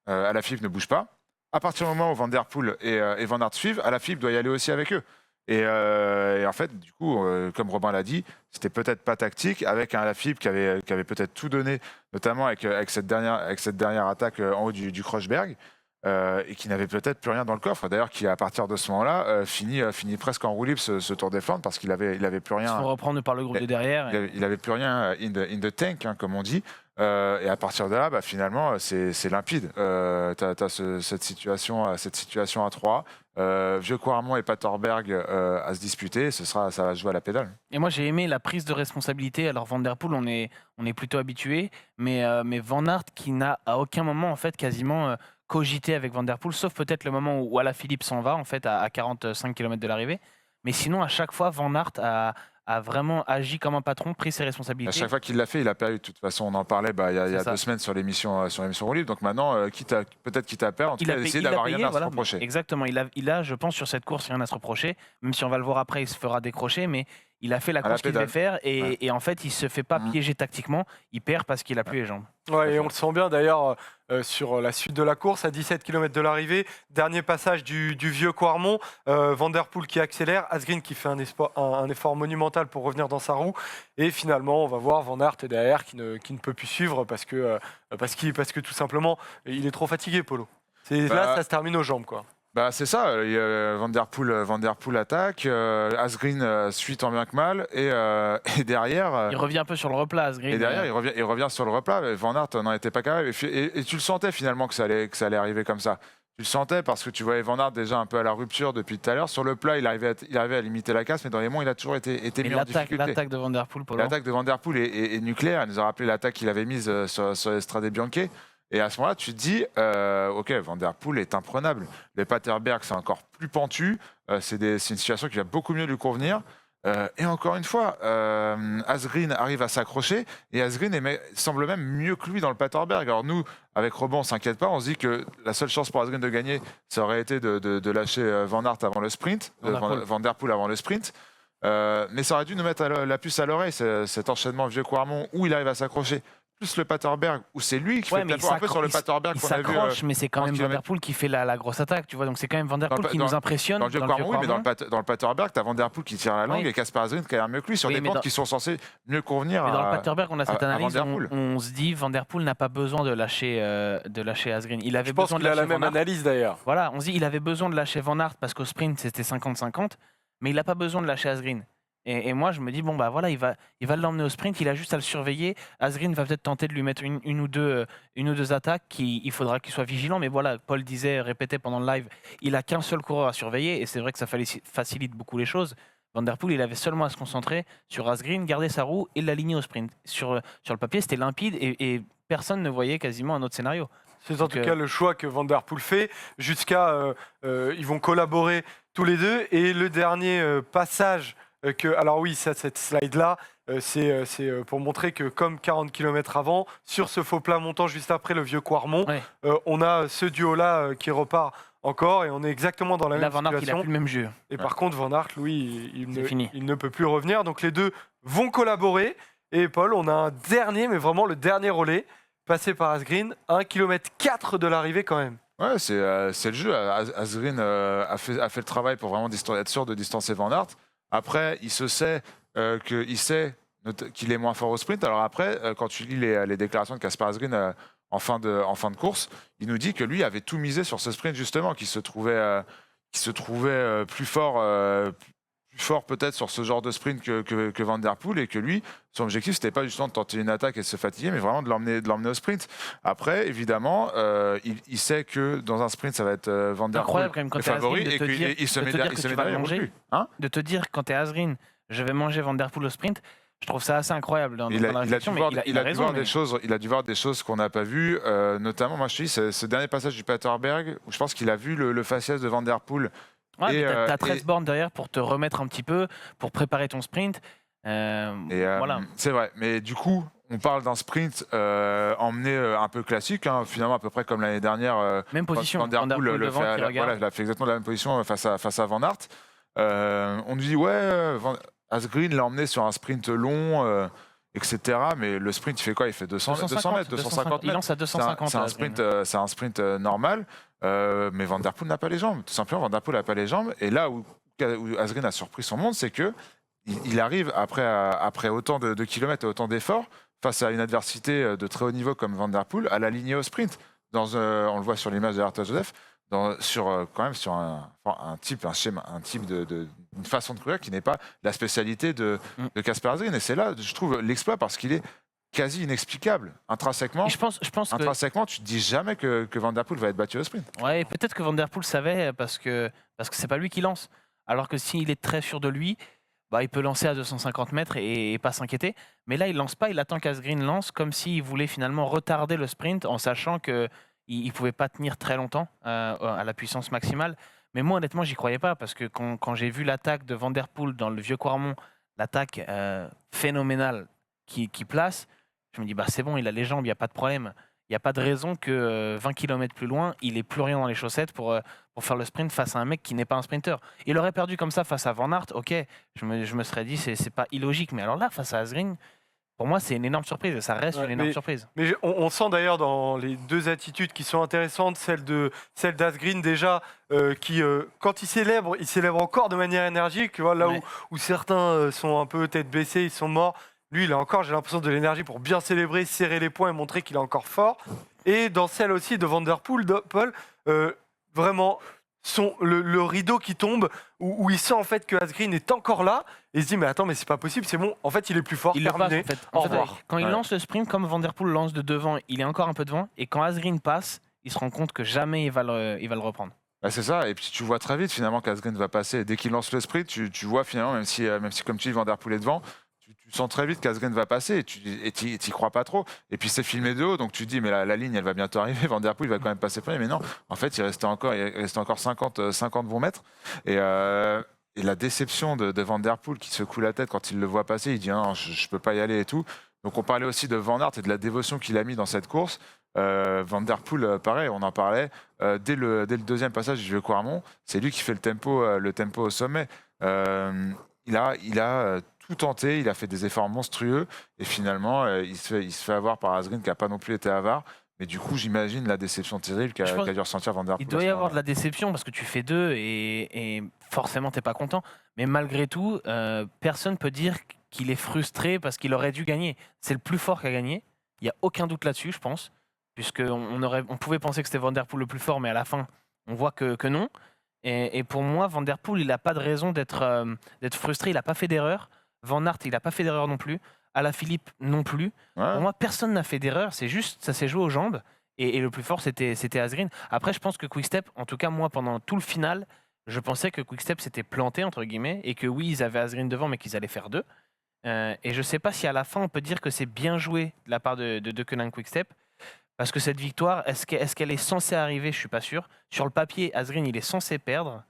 Alaphilippe ne bouge pas. À partir du moment où Van Der Poel et Van Aert suivent, Alaphilippe doit y aller aussi avec eux. Et en fait, du coup, comme Robin l'a dit, c'était peut-être pas tactique, avec un Alaphilippe qui avait peut-être tout donné, notamment avec cette dernière attaque en haut du Kreuzberg. Et qui n'avait peut-être plus rien dans le coffre. D'ailleurs, qui à partir de ce moment-là finit presque en roue libre ce Tour des Flandres, parce qu'il avait plus rien. Il faut reprendre par le groupe de derrière. Il avait plus rien in the tank, comme on dit. Et à partir de là, finalement, c'est limpide. T'as cette situation à 3. Vieux-Quarmont et Paterberg à se disputer. Ça va se jouer à la pédale. Et moi, j'ai aimé la prise de responsabilité. Alors, Van Der Poel, on est plutôt habitué, mais Van Aert qui n'a à aucun moment, en fait, quasiment cogité avec Van Der Poel, sauf peut-être le moment où Alaphilippe s'en va, en fait, à 45 km de l'arrivée. Mais sinon, à chaque fois, Van Aert a vraiment agi comme un patron, pris ses responsabilités. À chaque fois qu'il l'a fait, il a perdu. De toute façon, on en parlait il y a 2 semaines sur l'émission Roue Libre. Donc maintenant, peut-être quitte à perdre, en tout cas, essayer d'avoir rien à se reprocher. Exactement. Il a, je pense, sur cette course, rien à se reprocher. Même si on va le voir après, il se fera décrocher. Mais il a fait la course qu'il devait faire. Et en fait, il ne se fait pas piéger tactiquement. Il perd parce qu'il n'a plus les jambes. Ouais, et on le sent bien d'ailleurs sur la suite de la course, à 17 km de l'arrivée. Dernier passage du vieux Quarmont. Van Der Poel qui accélère. Asgreen qui fait un effort monumental pour revenir dans sa roue. Et finalement, on va voir Van Aert derrière qui ne peut plus suivre parce que tout simplement, il est trop fatigué, Polo. Là, ça se termine aux jambes, quoi. C'est ça, Van Der Poel attaque, Asgreen suit tant bien que mal, et derrière... il revient un peu sur le replat, Asgreen. Et derrière, il revient sur le replat, Van Aert n'en était pas capable, et tu le sentais finalement que ça allait arriver comme ça. Tu le sentais parce que tu voyais Van Aert déjà un peu à la rupture depuis tout à l'heure. Sur le plat, il arrivait à limiter la casse, mais dans les monts, il a toujours été mis en difficulté. L'attaque de Van Der Poel, Polo. L'attaque de Van Der Poel est nucléaire. Il nous a rappelé l'attaque qu'il avait mise sur Estrade Bianche. Et à ce moment-là, tu te dis, OK, Van Der Poel est imprenable. Les Paterberg, c'est encore plus pentu. C'est une situation qui va beaucoup mieux lui convenir. Et encore une fois, Asgreen arrive à s'accrocher et Asgreen semble même mieux que lui dans le Paterberg. Alors nous, avec Robin, on ne s'inquiète pas. On se dit que la seule chance pour Asgreen de gagner, ça aurait été de lâcher Van Aert avant le sprint, Van Der Poel avant le sprint. Mais ça aurait dû nous mettre la puce à l'oreille, cet enchaînement Vieux-Quarmont où il arrive à s'accrocher. Plus le Paterberg, où c'est lui qui fait le tempo. Un peu sur le Paterberg qu'on a vu. Il s'accroche, mais c'est quand même Van Der Poel qui fait la grosse attaque, tu vois. Donc c'est quand même Van Der Poel qui nous impressionne. Dans le Vieux-Quarmont, oui, mais dans le Paterberg, tu as Van Der Poel qui tire la langue et Kasper Asgreen qui a l'air mieux que lui sur des pentes qui sont censées mieux convenir. Mais dans le Paterberg, on a cette analyse, on se dit Van Der Poel n'a pas besoin de lâcher Asgreen. Il avait besoin de lâcher la même analyse d'ailleurs. Voilà, on se dit il avait besoin de lâcher Van Aert parce qu'au sprint c'était 50-50, mais il n'a pas besoin de lâcher Asgreen. Et moi, je me dis, bon, bah voilà, il va l'emmener au sprint, il a juste à le surveiller. Asgreen va peut-être tenter de lui mettre une ou deux attaques, il faudra qu'il soit vigilant. Mais voilà, Paul répétait pendant le live, il a qu'un seul coureur à surveiller, et c'est vrai que ça facilite beaucoup les choses. Van Der Poel, il avait seulement à se concentrer sur Asgreen, garder sa roue et l'aligner au sprint. Sur le papier, c'était limpide, et personne ne voyait quasiment un autre scénario. C'est en tout cas le choix que Van Der Poel fait. Jusqu'à, ils vont collaborer tous les deux. Et le dernier passage... alors oui, cette slide-là, c'est pour montrer que comme 40 km avant, sur ce faux plat montant juste après le Vieux-Quarmont, on a ce duo-là qui repart encore et on est exactement dans la même situation. Là, Van Aert, il n'a plus le même jeu. Et par contre, Van Aert, lui, il ne peut plus revenir. Donc les deux vont collaborer. Et Paul, on a un dernier, mais vraiment le dernier relais, passé par Asgreen, 1,4 km de l'arrivée quand même. Ouais, c'est le jeu. Asgreen a fait le travail pour vraiment être sûr de distancer Van Aert. Après, il sait qu'il est moins fort au sprint. Alors après, quand tu lis les déclarations de Kasper Asgreen en fin de course, il nous dit que lui avait tout misé sur ce sprint justement, qu'il se trouvait plus fort peut-être sur ce genre de sprint que Van Der Poel, et que lui, son objectif, c'était pas justement de tenter une attaque et de se fatiguer, mais vraiment de l'emmener au sprint. Après, évidemment, il sait que dans un sprint, ça va être Van Der Poel le favori, et qu'il se met derrière lui. De te dire, quand tu es Asgreen, je vais manger Van Der Poel au sprint, je trouve ça assez incroyable dans la réflexion. Il a dû voir des choses qu'on n'a pas vues, notamment, moi je te dis, ce dernier passage du Paterberg, où je pense qu'il a vu le faciès de Van Der Poel. Ouais, tu as 13 bornes derrière pour te remettre un petit peu, pour préparer ton sprint. Voilà. C'est vrai, mais du coup, on parle d'un sprint emmené un peu classique, finalement à peu près comme l'année dernière. Même position. Van Der Poel il a fait exactement la même position face à Van Aert. On nous dit, Asgreen l'a emmené sur un sprint long, etc. Mais le sprint, il fait quoi? Il fait 200 mètres, 250 mètres. Il lance à 250. C'est un sprint normal. Mais Van Der Poel n'a pas les jambes. Tout simplement, Van Der Poel n'a pas les jambes. Et là où Asgreen a surpris son monde, c'est qu'il arrive, après autant de kilomètres et autant d'efforts, face à une adversité de très haut niveau comme Van Der Poel, à l'aligner au sprint. On le voit sur l'image de Arthur Joseph, sur un type une façon de courir qui n'est pas la spécialité de Kasper Asgreen. Et c'est là, je trouve, l'exploit, parce qu'il est quasi inexplicable. Intrinsèquement, tu te dis jamais que Van Der Poel va être battu au sprint. Ouais, peut-être que Van Der Poel savait parce que c'est pas lui qui lance. Alors que s'il est très sûr de lui, il peut lancer à 250 mètres et pas s'inquiéter. Mais là, il lance pas, il attend qu'Asgreen lance, comme s'il voulait finalement retarder le sprint en sachant qu'il ne pouvait pas tenir très longtemps à la puissance maximale. Mais moi, honnêtement, j'y croyais pas, parce que quand j'ai vu l'attaque de Van Der Poel dans le Vieux-Quarmont, l'attaque phénoménale qui place, je me dis, c'est bon, il a les jambes, il n'y a pas de problème. Il n'y a pas de raison que 20 km plus loin, il n'ait plus rien dans les chaussettes pour faire le sprint face à un mec qui n'est pas un sprinter. Il aurait perdu comme ça face à Van Aert, ok, je me serais dit, c'est pas illogique. Mais alors là, face à Asgreen, pour moi, c'est une énorme surprise. Ça reste une énorme surprise. Mais on sent d'ailleurs dans les deux attitudes qui sont intéressantes, celle d'Asgreen déjà, qui, quand il célèbre encore de manière énergique. Tu vois, là où certains sont un peu tête baissée, ils sont morts. Lui, il a encore, j'ai l'impression, de l'énergie pour bien célébrer, serrer les poings et montrer qu'il est encore fort. Et dans celle aussi de Van Der Poel, Paul, vraiment, le rideau qui tombe, où il sent en fait que Asgreen est encore là, et il se dit, mais attends, mais c'est pas possible, c'est bon, en fait, il est plus fort, terminé, au revoir. Quand il lance le sprint, comme Van Der Poel lance de devant, il est encore un peu devant, et quand Asgreen passe, il se rend compte que jamais il va le reprendre. Bah, c'est ça, et puis tu vois très vite finalement qu'Asgreen va passer. Dès qu'il lance le sprint, tu vois finalement, même si comme tu dis, Van Der Poel est devant, tu sens très vite qu'Asgreen va passer et tu n'y crois pas trop. Et puis c'est filmé de haut, donc tu te dis, mais la ligne, elle va bientôt arriver, Van Der Poel va quand même passer premier. Mais non, en fait, il restait encore 50 bons mètres. Et la déception de Van Der Poel qui secoue la tête quand il le voit passer, il dit, non, je ne peux pas y aller et tout. Donc on parlait aussi de Van Aert et de la dévotion qu'il a mis dans cette course. Van Der Poel, pareil, on en parlait. Dès le deuxième passage du Vieux-Quarmont, c'est lui qui fait le tempo au sommet. Il a tout tenté, il a fait des efforts monstrueux et finalement, il se fait avoir par Asgreen qui n'a pas non plus été avare. Mais du coup, j'imagine la déception terrible qu'a dû ressentir Van Der Poel. Il doit y avoir de la déception parce que tu fais 2 et forcément, tu n'es pas content. Mais malgré tout, personne ne peut dire qu'il est frustré parce qu'il aurait dû gagner. C'est le plus fort qui a gagné. Il n'y a aucun doute là-dessus, je pense. Puisqu'on pouvait penser que c'était Van Der Poel le plus fort, mais à la fin, on voit que non. Et pour moi, Van Der Poel, il n'a pas de raison d'être frustré. Il n'a pas fait d'erreur. Van Aert, il n'a pas fait d'erreur non plus. Alaphilippe non plus. Ouais. Pour moi, personne n'a fait d'erreur. C'est juste, ça s'est joué aux jambes. Et le plus fort, c'était Asgreen. Après, je pense que Quick-Step, en tout cas moi, pendant tout le final, je pensais que Quick-Step s'était planté, entre guillemets, et que oui, ils avaient Asgreen devant, mais qu'ils allaient faire 2. Et je ne sais pas si à la fin, on peut dire que c'est bien joué de la part de Deceuninck Quick-Step. Parce que cette victoire, est-ce qu'elle est censée arriver? Je suis pas sûr. Sur le papier, Asgreen, il est censé perdre.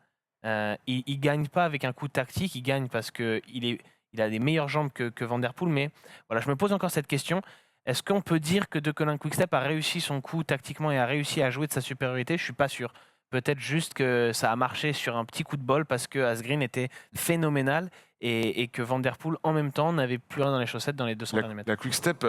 Il gagne pas avec un coup tactique, il gagne parce qu'il a des meilleures jambes que Van Der Poel. Mais voilà, je me pose encore cette question. Est-ce qu'on peut dire que Deceuninck Quick-Step a réussi son coup tactiquement et a réussi à jouer de sa supériorité? Je suis pas sûr. Peut-être juste que ça a marché sur un petit coup de bol parce que Asgreen était phénoménal et que Van Der Poel, en même temps, n'avait plus rien dans les chaussettes dans les 200 derniers mètres. La Quick-Step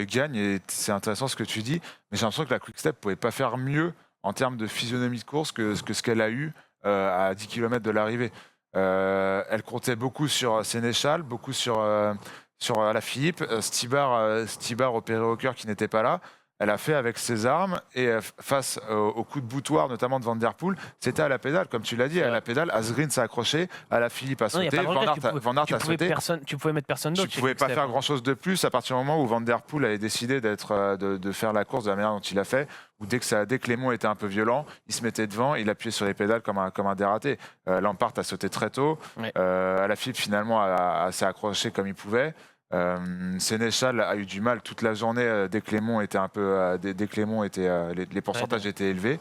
gagne, et c'est intéressant ce que tu dis, mais j'ai l'impression que la Quick-Step ne pouvait pas faire mieux en termes de physionomie de course que ce qu'elle a eu à 10 km de l'arrivée. Elle comptait beaucoup sur Sénéchal, beaucoup sur Alaphilippe, Stibar opéré au cœur qui n'était pas là. Elle a fait avec ses armes et face au coup de boutoir, notamment de Van Der Poel, c'était à la pédale, comme tu l'as dit, à la pédale. Asgreen s'est accroché, Alaphilippe a sauté, Van Aert a sauté. Tu pouvais mettre personne d'autre. Tu ne pouvais pas faire grand-chose de plus à partir du moment où Van Der Poel avait décidé de faire la course de la manière dont il a fait, où dès que les monts étaient un peu violents, il se mettait devant, il appuyait sur les pédales comme un dératé. Lampard a sauté très tôt, ouais. Alaphilippe finalement s'est accroché comme il pouvait. Sénéchal a eu du mal toute la journée dès que les monts étaient les pourcentages étaient élevés.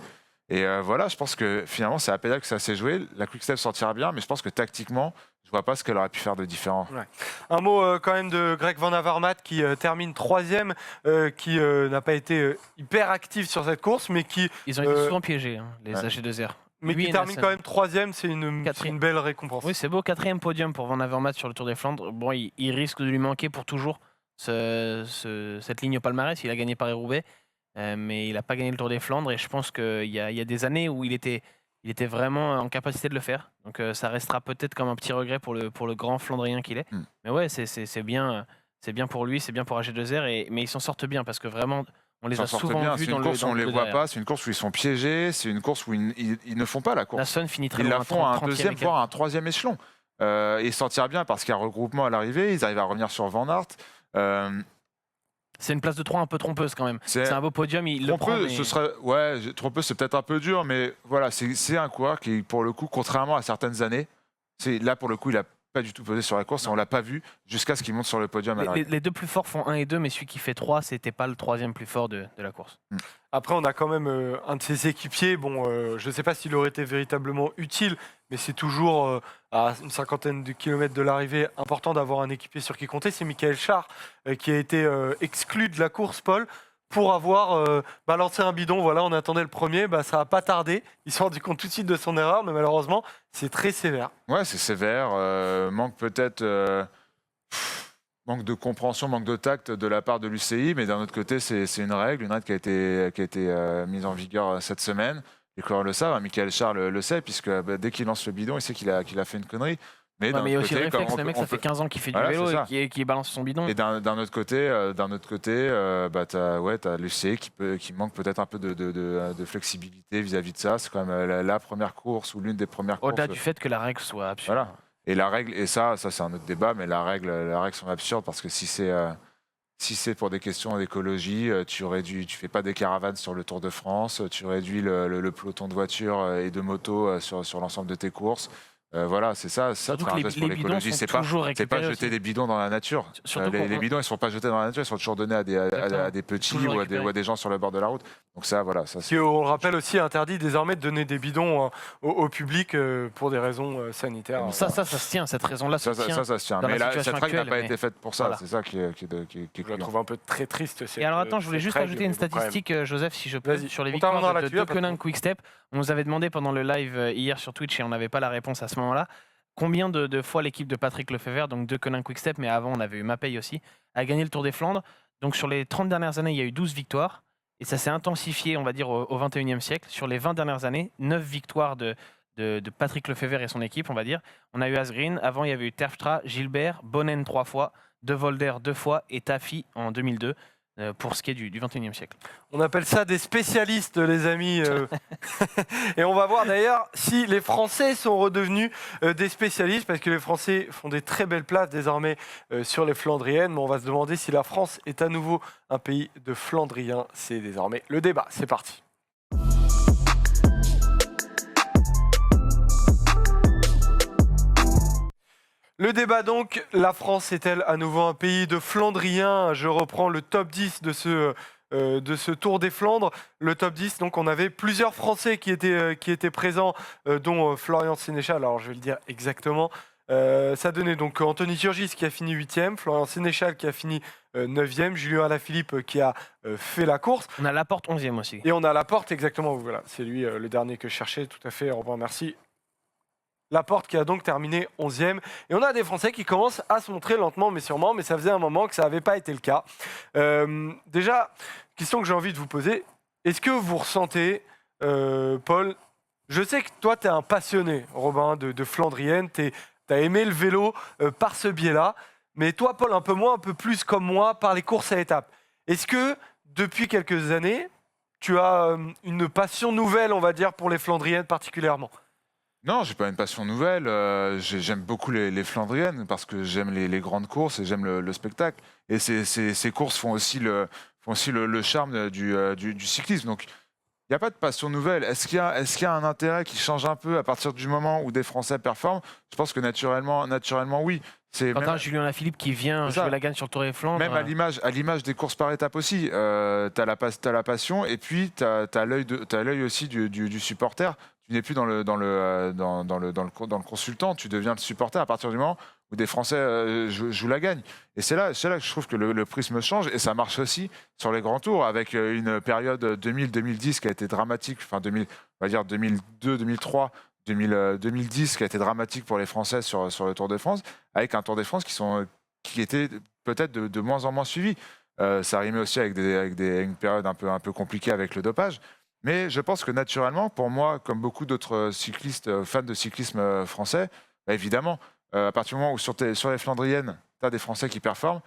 Et voilà, je pense que finalement c'est à pédale que ça s'est joué. La Quick-Step sortira bien, mais je pense que tactiquement, je vois pas ce qu'elle aurait pu faire de différent. Ouais. Un mot quand même de Greg Van Avermaet qui termine 3e, qui n'a pas été hyper actif sur cette course, mais qui... Ils ont été souvent piégés, les AG2R. Mais qui termine quand même 3e, c'est une belle récompense. Oui, c'est beau, 4e podium pour Van Avermaet sur le Tour des Flandres. Bon, il risque de lui manquer pour toujours cette ligne au palmarès. Il a gagné Paris-Roubaix, mais il n'a pas gagné le Tour des Flandres. Et je pense qu'il y a des années où il était vraiment en capacité de le faire. Donc ça restera peut-être comme un petit regret pour le grand Flandrien qu'il est. Mais ouais, c'est bien pour lui, c'est bien pour AG2R. Mais ils s'en sortent bien parce que vraiment... On les a souvent vus dans le. C'est une course où on ne les voit pas, c'est une course où ils sont piégés, c'est une course où ils ne font pas la course. Nason finit très loin. Ils la font à un deuxième, voire à un 3e échelon. Ils s'en tirent bien parce qu'il y a un regroupement à l'arrivée, ils arrivent à revenir sur Van Aert. C'est une place de 3 un peu trompeuse quand même. C'est un beau podium, il le prend. Mais... Trompeuse, c'est peut-être un peu dur, mais voilà, c'est un coureur qui, pour le coup, contrairement à certaines années, là pour le coup, il a pas du tout posé sur la course, et on l'a pas vu jusqu'à ce qu'il monte sur le podium. Les deux plus forts font 1 et 2, mais celui qui fait 3, c'était pas le 3e plus fort de la course. Après, on a quand même un de ses équipiers. Bon, je ne sais pas s'il aurait été véritablement utile, mais c'est toujours à une 50aine de kilomètres de l'arrivée important d'avoir un équipier sur qui compter. C'est Michael Schär qui a été exclu de la course, Paul, pour avoir balancé un bidon. Voilà, on attendait le premier, ça n'a pas tardé. Il s'est rendu compte tout de suite de son erreur, mais malheureusement, c'est très sévère. Ouais, c'est sévère. Manque peut-être manque de compréhension, manque de tact de la part de l'UCI, mais d'un autre côté, c'est une règle qui a été mise en vigueur cette semaine. Les coureurs le savent, Michael Schär le sait, puisque dès qu'il lance le bidon, il sait qu'il a fait une connerie. Mais il y a aussi le réflexe, le mec, ça fait 15 ans qu'il fait du vélo et qui balance son bidon. Et d'un autre côté, t'as l'UCI qui manque peut-être un peu de flexibilité vis-à-vis de ça. C'est quand même la première course ou l'une des premières courses. Au-delà du fait que la règle soit absurde. Voilà. Et la règle, et ça c'est un autre débat, mais la règle sont absurdes parce que si si c'est pour des questions d'écologie, tu fais pas des caravanes sur le Tour de France, tu réduis le peloton de voitures et de motos sur l'ensemble de tes courses. Voilà, c'est ça Surtout faire que un geste pour l'écologie. C'est pas jeter aussi. des bidons dans la nature. Les bidons, ils ne sont pas jetés dans la nature, ils sont toujours donnés à des petits ou à des gens sur le bord de la route. Donc ça, voilà. On le rappelle aussi, interdit désormais de donner des bidons au public pour des raisons sanitaires. Ça se tient, cette raison-là se tient. Ça se tient. Mais là, cette règle n'a pas été faite pour ça. Voilà. C'est ça qui est je la trouve un peu très triste. Et alors attends, je voulais juste ajouter une statistique, Joseph, si je peux, sur les victoires de Deceuninck Quick-Step. On nous avait demandé pendant le live hier sur Twitch et on n'avait pas la réponse à ce moment-là. Combien de fois l'équipe de Patrick Lefebvre, donc Deceuninck Quick-Step, mais avant on avait eu Mapei aussi, a gagné le Tour des Flandres. Donc sur les 30 dernières années, il y a eu 12 victoires. Et ça s'est intensifié, on va dire, au 21e siècle. Sur les 20 dernières années, 9 victoires de Patrick Lefebvre et son équipe, on va dire. On a eu Asgreen, avant il y avait eu Terpstra, Gilbert, Bonnen 3 fois, De Volder 2 fois et Tafi en 2002. Pour ce qui est du 21e siècle. On appelle ça des spécialistes, les amis. Et on va voir d'ailleurs si les Français sont redevenus des spécialistes, parce que les Français font des très belles places désormais sur les Flandriennes. Mais on va se demander si la France est à nouveau un pays de Flandriens. C'est désormais le débat. C'est parti. Le débat donc, la France est-elle à nouveau un pays de Flandriens? Je reprends le top 10 de ce Tour des Flandres. Le top 10, donc on avait plusieurs Français qui étaient présents, dont Florian Sénéchal, alors je vais le dire exactement. Ça donnait donc Anthony Turgis qui a fini 8e, Florian Sénéchal qui a fini 9e, Julien Alaphilippe qui a fait la course. On a Laporte 11e aussi. Et on a Laporte, exactement, voilà, c'est lui le dernier que je cherchais, tout à fait, au revoir, merci. Laporte qui a donc terminé 11e. Et on a des Français qui commencent à se montrer lentement mais sûrement, mais ça faisait un moment que ça n'avait pas été le cas. Déjà, question que j'ai envie de vous poser, est-ce que vous ressentez, Paul, je sais que toi tu es un passionné, Robin, de Flandrienne, tu as aimé le vélo par ce biais-là, mais toi Paul, un peu moins, un peu plus comme moi, par les courses à étapes. Est-ce que depuis quelques années, tu as une passion nouvelle, on va dire, pour les Flandriennes particulièrement ? Non, j'ai pas une passion nouvelle. J'aime beaucoup les Flandriennes parce que j'aime les grandes courses et j'aime le spectacle. Et ces courses font aussi le charme du cyclisme. Donc, il n'y a pas de passion nouvelle. Est-ce qu'il y a un intérêt qui change un peu à partir du moment où des Français performent? Je pense que naturellement oui. Quand t'as Julien Alaphilippe qui vient jouer la gagne sur le Tour des Flandres. Même à l'image des courses par étapes aussi. T'as la passion et puis t'as l'œil aussi du supporter. Tu n'es plus dans le consultant, tu deviens le supporter à partir du moment où des Français jouent la gagne. Et c'est là que je trouve que le prisme change et ça marche aussi sur les grands tours avec une période 2000-2010 qui a été dramatique, enfin on va dire 2002-2003, 2010 qui a été dramatique pour les Français sur le Tour de France, avec un Tour de France qui était peut-être de moins en moins suivi. Ça rimait aussi avec une période un peu compliquée avec le dopage. Mais je pense que naturellement, pour moi, comme beaucoup d'autres cyclistes, fans de cyclisme français, bah évidemment, à partir du moment où sur les Flandriennes, tu as des Français qui performent,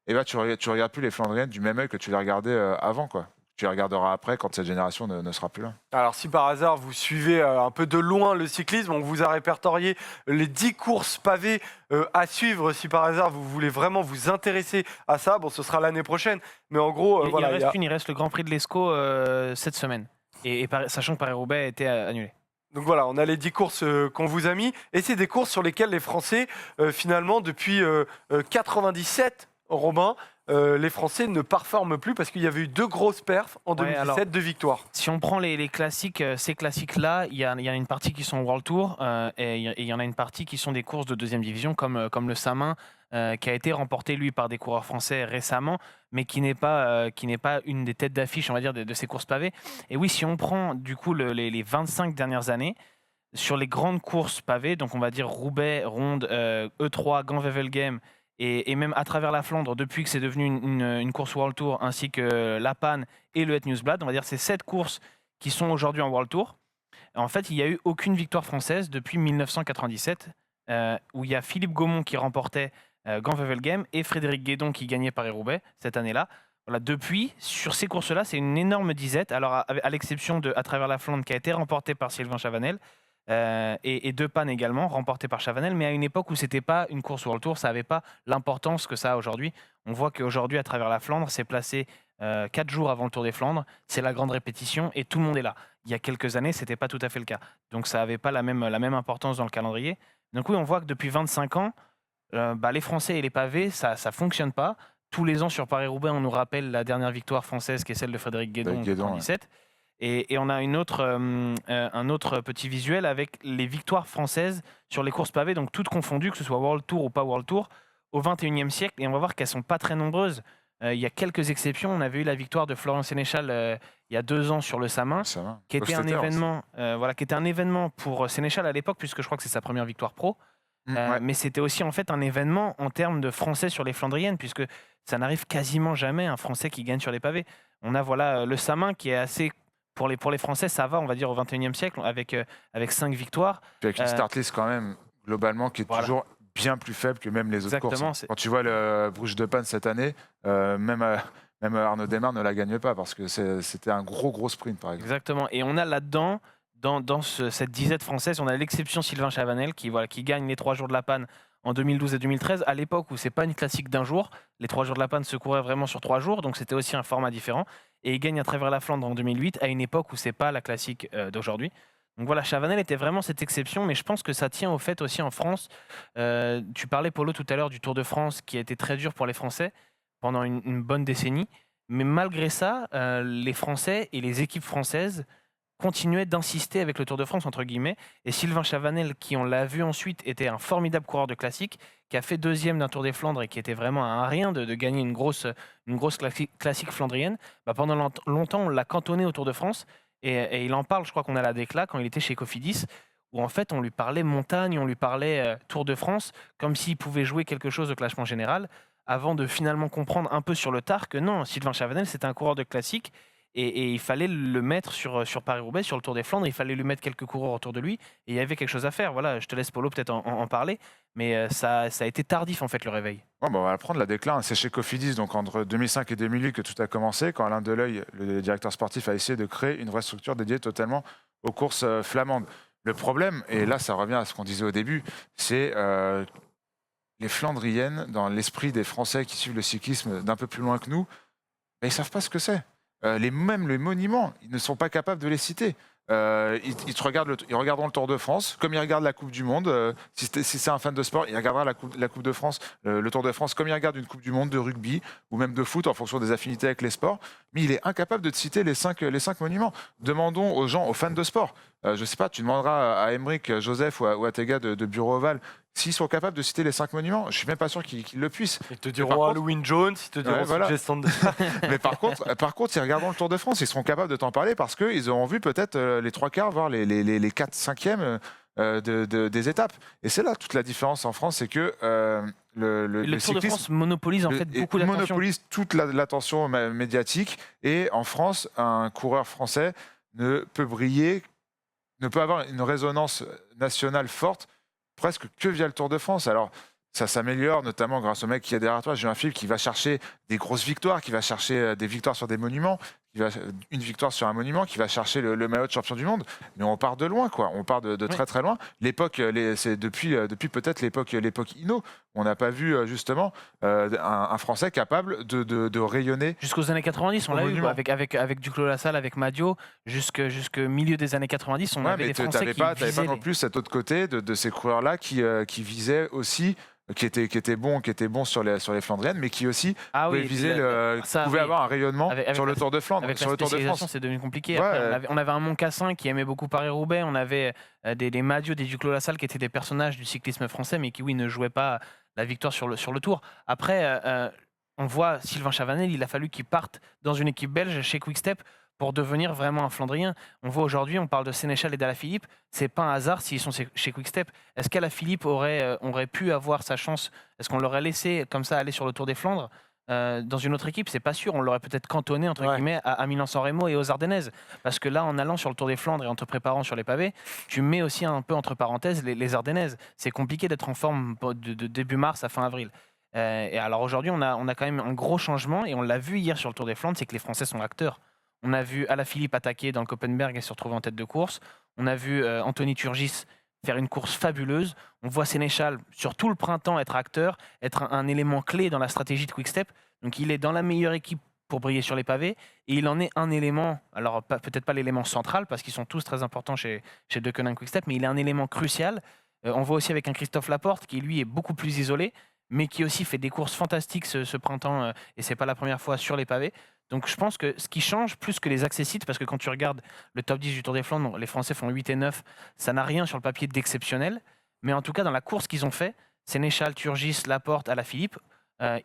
et bah, tu regardes plus les Flandriennes du même œil que tu les regardais avant, quoi. Tu les regarderas après quand cette génération ne sera plus là. Alors si par hasard vous suivez un peu de loin le cyclisme, on vous a répertorié les 10 courses pavées à suivre si par hasard vous voulez vraiment vous intéresser à ça. Bon, ce sera l'année prochaine, mais en gros... il reste le Grand Prix de l'Escaut cette semaine. Et sachant que Paris-Roubaix a été annulé. Donc voilà, on a les 10 courses qu'on vous a mis. Et c'est des courses sur lesquelles les Français, finalement, depuis 97, Robin, les Français ne performent plus parce qu'il y avait eu 2 grosses perfs en 2017, 2 victoires. Si on prend les classiques, ces classiques-là, il y a une partie qui sont World Tour et il y en a une partie qui sont des courses de deuxième division comme le Samin, qui a été remporté lui par des coureurs français récemment, mais qui n'est pas une des têtes d'affiche, on va dire, de ces courses pavées. Et oui, si on prend du coup les 25 dernières années, sur les grandes courses pavées, donc on va dire Roubaix, Ronde, E3, Gand-Wevelgem, et même à travers la Flandre, depuis que c'est devenu une course World Tour, ainsi que la Panne et le Het Nieuwsblad, on va dire ces 7 courses qui sont aujourd'hui en World Tour. En fait, il n'y a eu aucune victoire française depuis 1997, où il y a Philippe Gaumont qui remportait Gand-Wevelgem et Frédéric Guédon qui gagnait Paris-Roubaix cette année-là. Voilà, depuis, sur ces courses-là, c'est une énorme disette. Alors, à l'exception de À travers la Flandre qui a été remportée par Sylvain Chavanel, et deux pannes également, remportées par Chavanel, mais à une époque où c'était pas une course World Tour, ça n'avait pas l'importance que ça a aujourd'hui. On voit qu'aujourd'hui, à travers la Flandre, c'est placé 4 jours avant le Tour des Flandres, c'est la grande répétition et tout le monde est là. Il y a quelques années, c'était pas tout à fait le cas. Donc ça n'avait pas la même importance dans le calendrier. Donc oui, on voit que depuis 25 ans, les Français et les pavés, ça fonctionne pas. Tous les ans sur Paris-Roubaix, on nous rappelle la dernière victoire française qui est celle de Frédéric Guédon en 2017. Et on a un autre petit visuel avec les victoires françaises sur les courses pavées, donc toutes confondues, que ce soit World Tour ou pas World Tour, au XXIe siècle. Et on va voir qu'elles ne sont pas très nombreuses. Il y a quelques exceptions. On avait eu la victoire de Florian Sénéchal il y a 2 ans sur le Samin, qui était un événement pour Sénéchal à l'époque, puisque je crois que c'est sa première victoire pro. Mais c'était aussi en fait un événement en termes de Français sur les Flandriennes, puisque ça n'arrive quasiment jamais un Français qui gagne sur les pavés. On a le Samin qui est assez... Pour les Français, ça va, on va dire, au XXIe siècle, avec 5 victoires. Puis avec une start list quand même, globalement, qui est toujours bien plus faible que même les autres courses. Quand tu vois le Bruges de Panne cette année, même Arnaud Démare ne la gagne pas, parce que c'était un gros sprint, par exemple. Exactement. Et on a là-dedans, dans cette disette française, on a l'exception Sylvain Chavanel, qui gagne les 3 jours de la Panne en 2012 et 2013, à l'époque où c'est pas une classique d'un jour. Les 3 jours de la Panne se couraient vraiment sur 3 jours, donc c'était aussi un format différent. Et il gagne à travers la Flandre en 2008, à une époque où c'est pas la classique d'aujourd'hui. Donc voilà, Chavanel était vraiment cette exception, mais je pense que ça tient au fait aussi en France. Tu parlais, Polo, tout à l'heure du Tour de France, qui a été très dur pour les Français pendant une bonne décennie. Mais malgré ça, les Français et les équipes françaises continuait d'insister avec le Tour de France, entre guillemets. Et Sylvain Chavanel, qui, on l'a vu ensuite, était un formidable coureur de classique, qui a fait 2e d'un Tour des Flandres et qui était vraiment à un rien de gagner une grosse classique flandrienne. Pendant longtemps, on l'a cantonné au Tour de France. Et il en parle, je crois qu'on a la déclat, quand il était chez Cofidis, où en fait, on lui parlait montagne, on lui parlait Tour de France, comme s'il pouvait jouer quelque chose au classement général, avant de finalement comprendre un peu sur le tard que non, Sylvain Chavanel, c'était un coureur de classique. Et il fallait le mettre sur Paris-Roubaix, sur le Tour des Flandres. Il fallait lui mettre quelques coureurs autour de lui. Et il y avait quelque chose à faire. Voilà, je te laisse, Polo, peut-être en parler. Mais ça a été tardif, en fait, le réveil. On va prendre la déclin. C'est chez Cofidis, donc entre 2005 et 2008, que tout a commencé, quand Alain Deleuil, le directeur sportif, a essayé de créer une vraie structure dédiée totalement aux courses flamandes. Le problème, et là, ça revient à ce qu'on disait au début, c'est les Flandriennes, dans l'esprit des Français qui suivent le cyclisme d'un peu plus loin que nous, ils ne savent pas ce que c'est. Même les monuments, ils ne sont pas capables de les citer. Ils regarderont le Tour de France, comme ils regardent la Coupe du Monde. Si c'est un fan de sport, il regardera la Coupe de France, le Tour de France, comme il regarde une Coupe du Monde de rugby ou même de foot en fonction des affinités avec les sports. Mais il est incapable de te citer les 5 monuments. Demandons aux gens, aux fans de sport. Je ne sais pas, tu demanderas à Aymeric, Joseph ou à tes gars de Bureau Oval s'ils sont capables de citer les 5 monuments. Je ne suis même pas sûr qu'ils le puissent. Ils te diront Halloween Jones, ils te diront gestion de... Mais par contre, ils regarderont le Tour de France, ils seront capables de t'en parler parce qu'ils auront vu peut-être les 3 quarts, voire les 4/5e des étapes. Et c'est là toute la différence en France, c'est que le Tour de France monopolise en fait beaucoup d'attention. Monopolise toute l'attention médiatique. Et en France, un coureur français ne peut avoir une résonance nationale forte presque que via le Tour de France. Alors, ça s'améliore, notamment grâce au mec qui est derrière toi, Julien-Philippe, qui va chercher des grosses victoires, qui va chercher des victoires sur des monuments, une victoire sur un monument, qui va chercher le maillot de champion du monde. Mais on part de loin, quoi. On part de très très loin. L'époque, c'est depuis peut-être l'époque Hinault. On n'a pas vu justement un Français capable de rayonner. Jusqu'aux années 90, on l'a eu avec Duclos-Lassalle, avec Madio, jusque milieu des années 90, on avait des Français qui visaient. T'avais pas non plus cet autre côté de ces coureurs-là qui visaient aussi. Qui était bon sur les Flandriennes, mais qui aussi pouvait avoir un rayonnement sur le Tour de Flandre. Avec sur la le Tour de France, c'est devenu compliqué. Après, on avait un Moncassin qui aimait beaucoup Paris-Roubaix, on avait des Madio, des Duclos-Lassalle qui étaient des personnages du cyclisme français, mais qui, ne jouaient pas la victoire sur le Tour. Après, on voit Sylvain Chavanel, il a fallu qu'il parte dans une équipe belge chez Quick-Step pour devenir vraiment un Flandrien. On voit aujourd'hui, on parle de Sénéchal et d'Alaphilippe. C'est pas un hasard s'ils sont chez Quick-Step. Est-ce qu'Alaphilippe aurait pu avoir sa chance? Est-ce qu'on l'aurait laissé comme ça aller sur le Tour des Flandres dans une autre équipe? C'est pas sûr. On l'aurait peut-être cantonné entre guillemets à Milan-San Remo et aux Ardennaises. Parce que là, en allant sur le Tour des Flandres et en te préparant sur les pavés, tu mets aussi un peu entre parenthèses les Ardennaises. C'est compliqué d'être en forme de début mars à fin avril. Et alors aujourd'hui, on a quand même un gros changement et on l'a vu hier sur le Tour des Flandres, c'est que les Français sont acteurs. On a vu Alaphilippe attaquer dans le Koppenberg et se retrouver en tête de course. On a vu Anthony Turgis faire une course fabuleuse. On voit Sénéchal sur tout le printemps être acteur, être un élément clé dans la stratégie de Quick-Step. Donc il est dans la meilleure équipe pour briller sur les pavés et il en est un élément, alors peut-être pas l'élément central parce qu'ils sont tous très importants chez Deceuninck Quick-Step, mais il est un élément crucial. On voit aussi avec un Christophe Laporte qui lui est beaucoup plus isolé, mais qui aussi fait des courses fantastiques ce printemps et c'est pas la première fois sur les pavés. Donc je pense que ce qui change plus que les accessites, parce que quand tu regardes le top 10 du Tour des Flandres, les Français font 8 et 9, ça n'a rien sur le papier d'exceptionnel. Mais en tout cas, dans la course qu'ils ont fait, Sénéchal, Turgis, Laporte, Alaphilippe,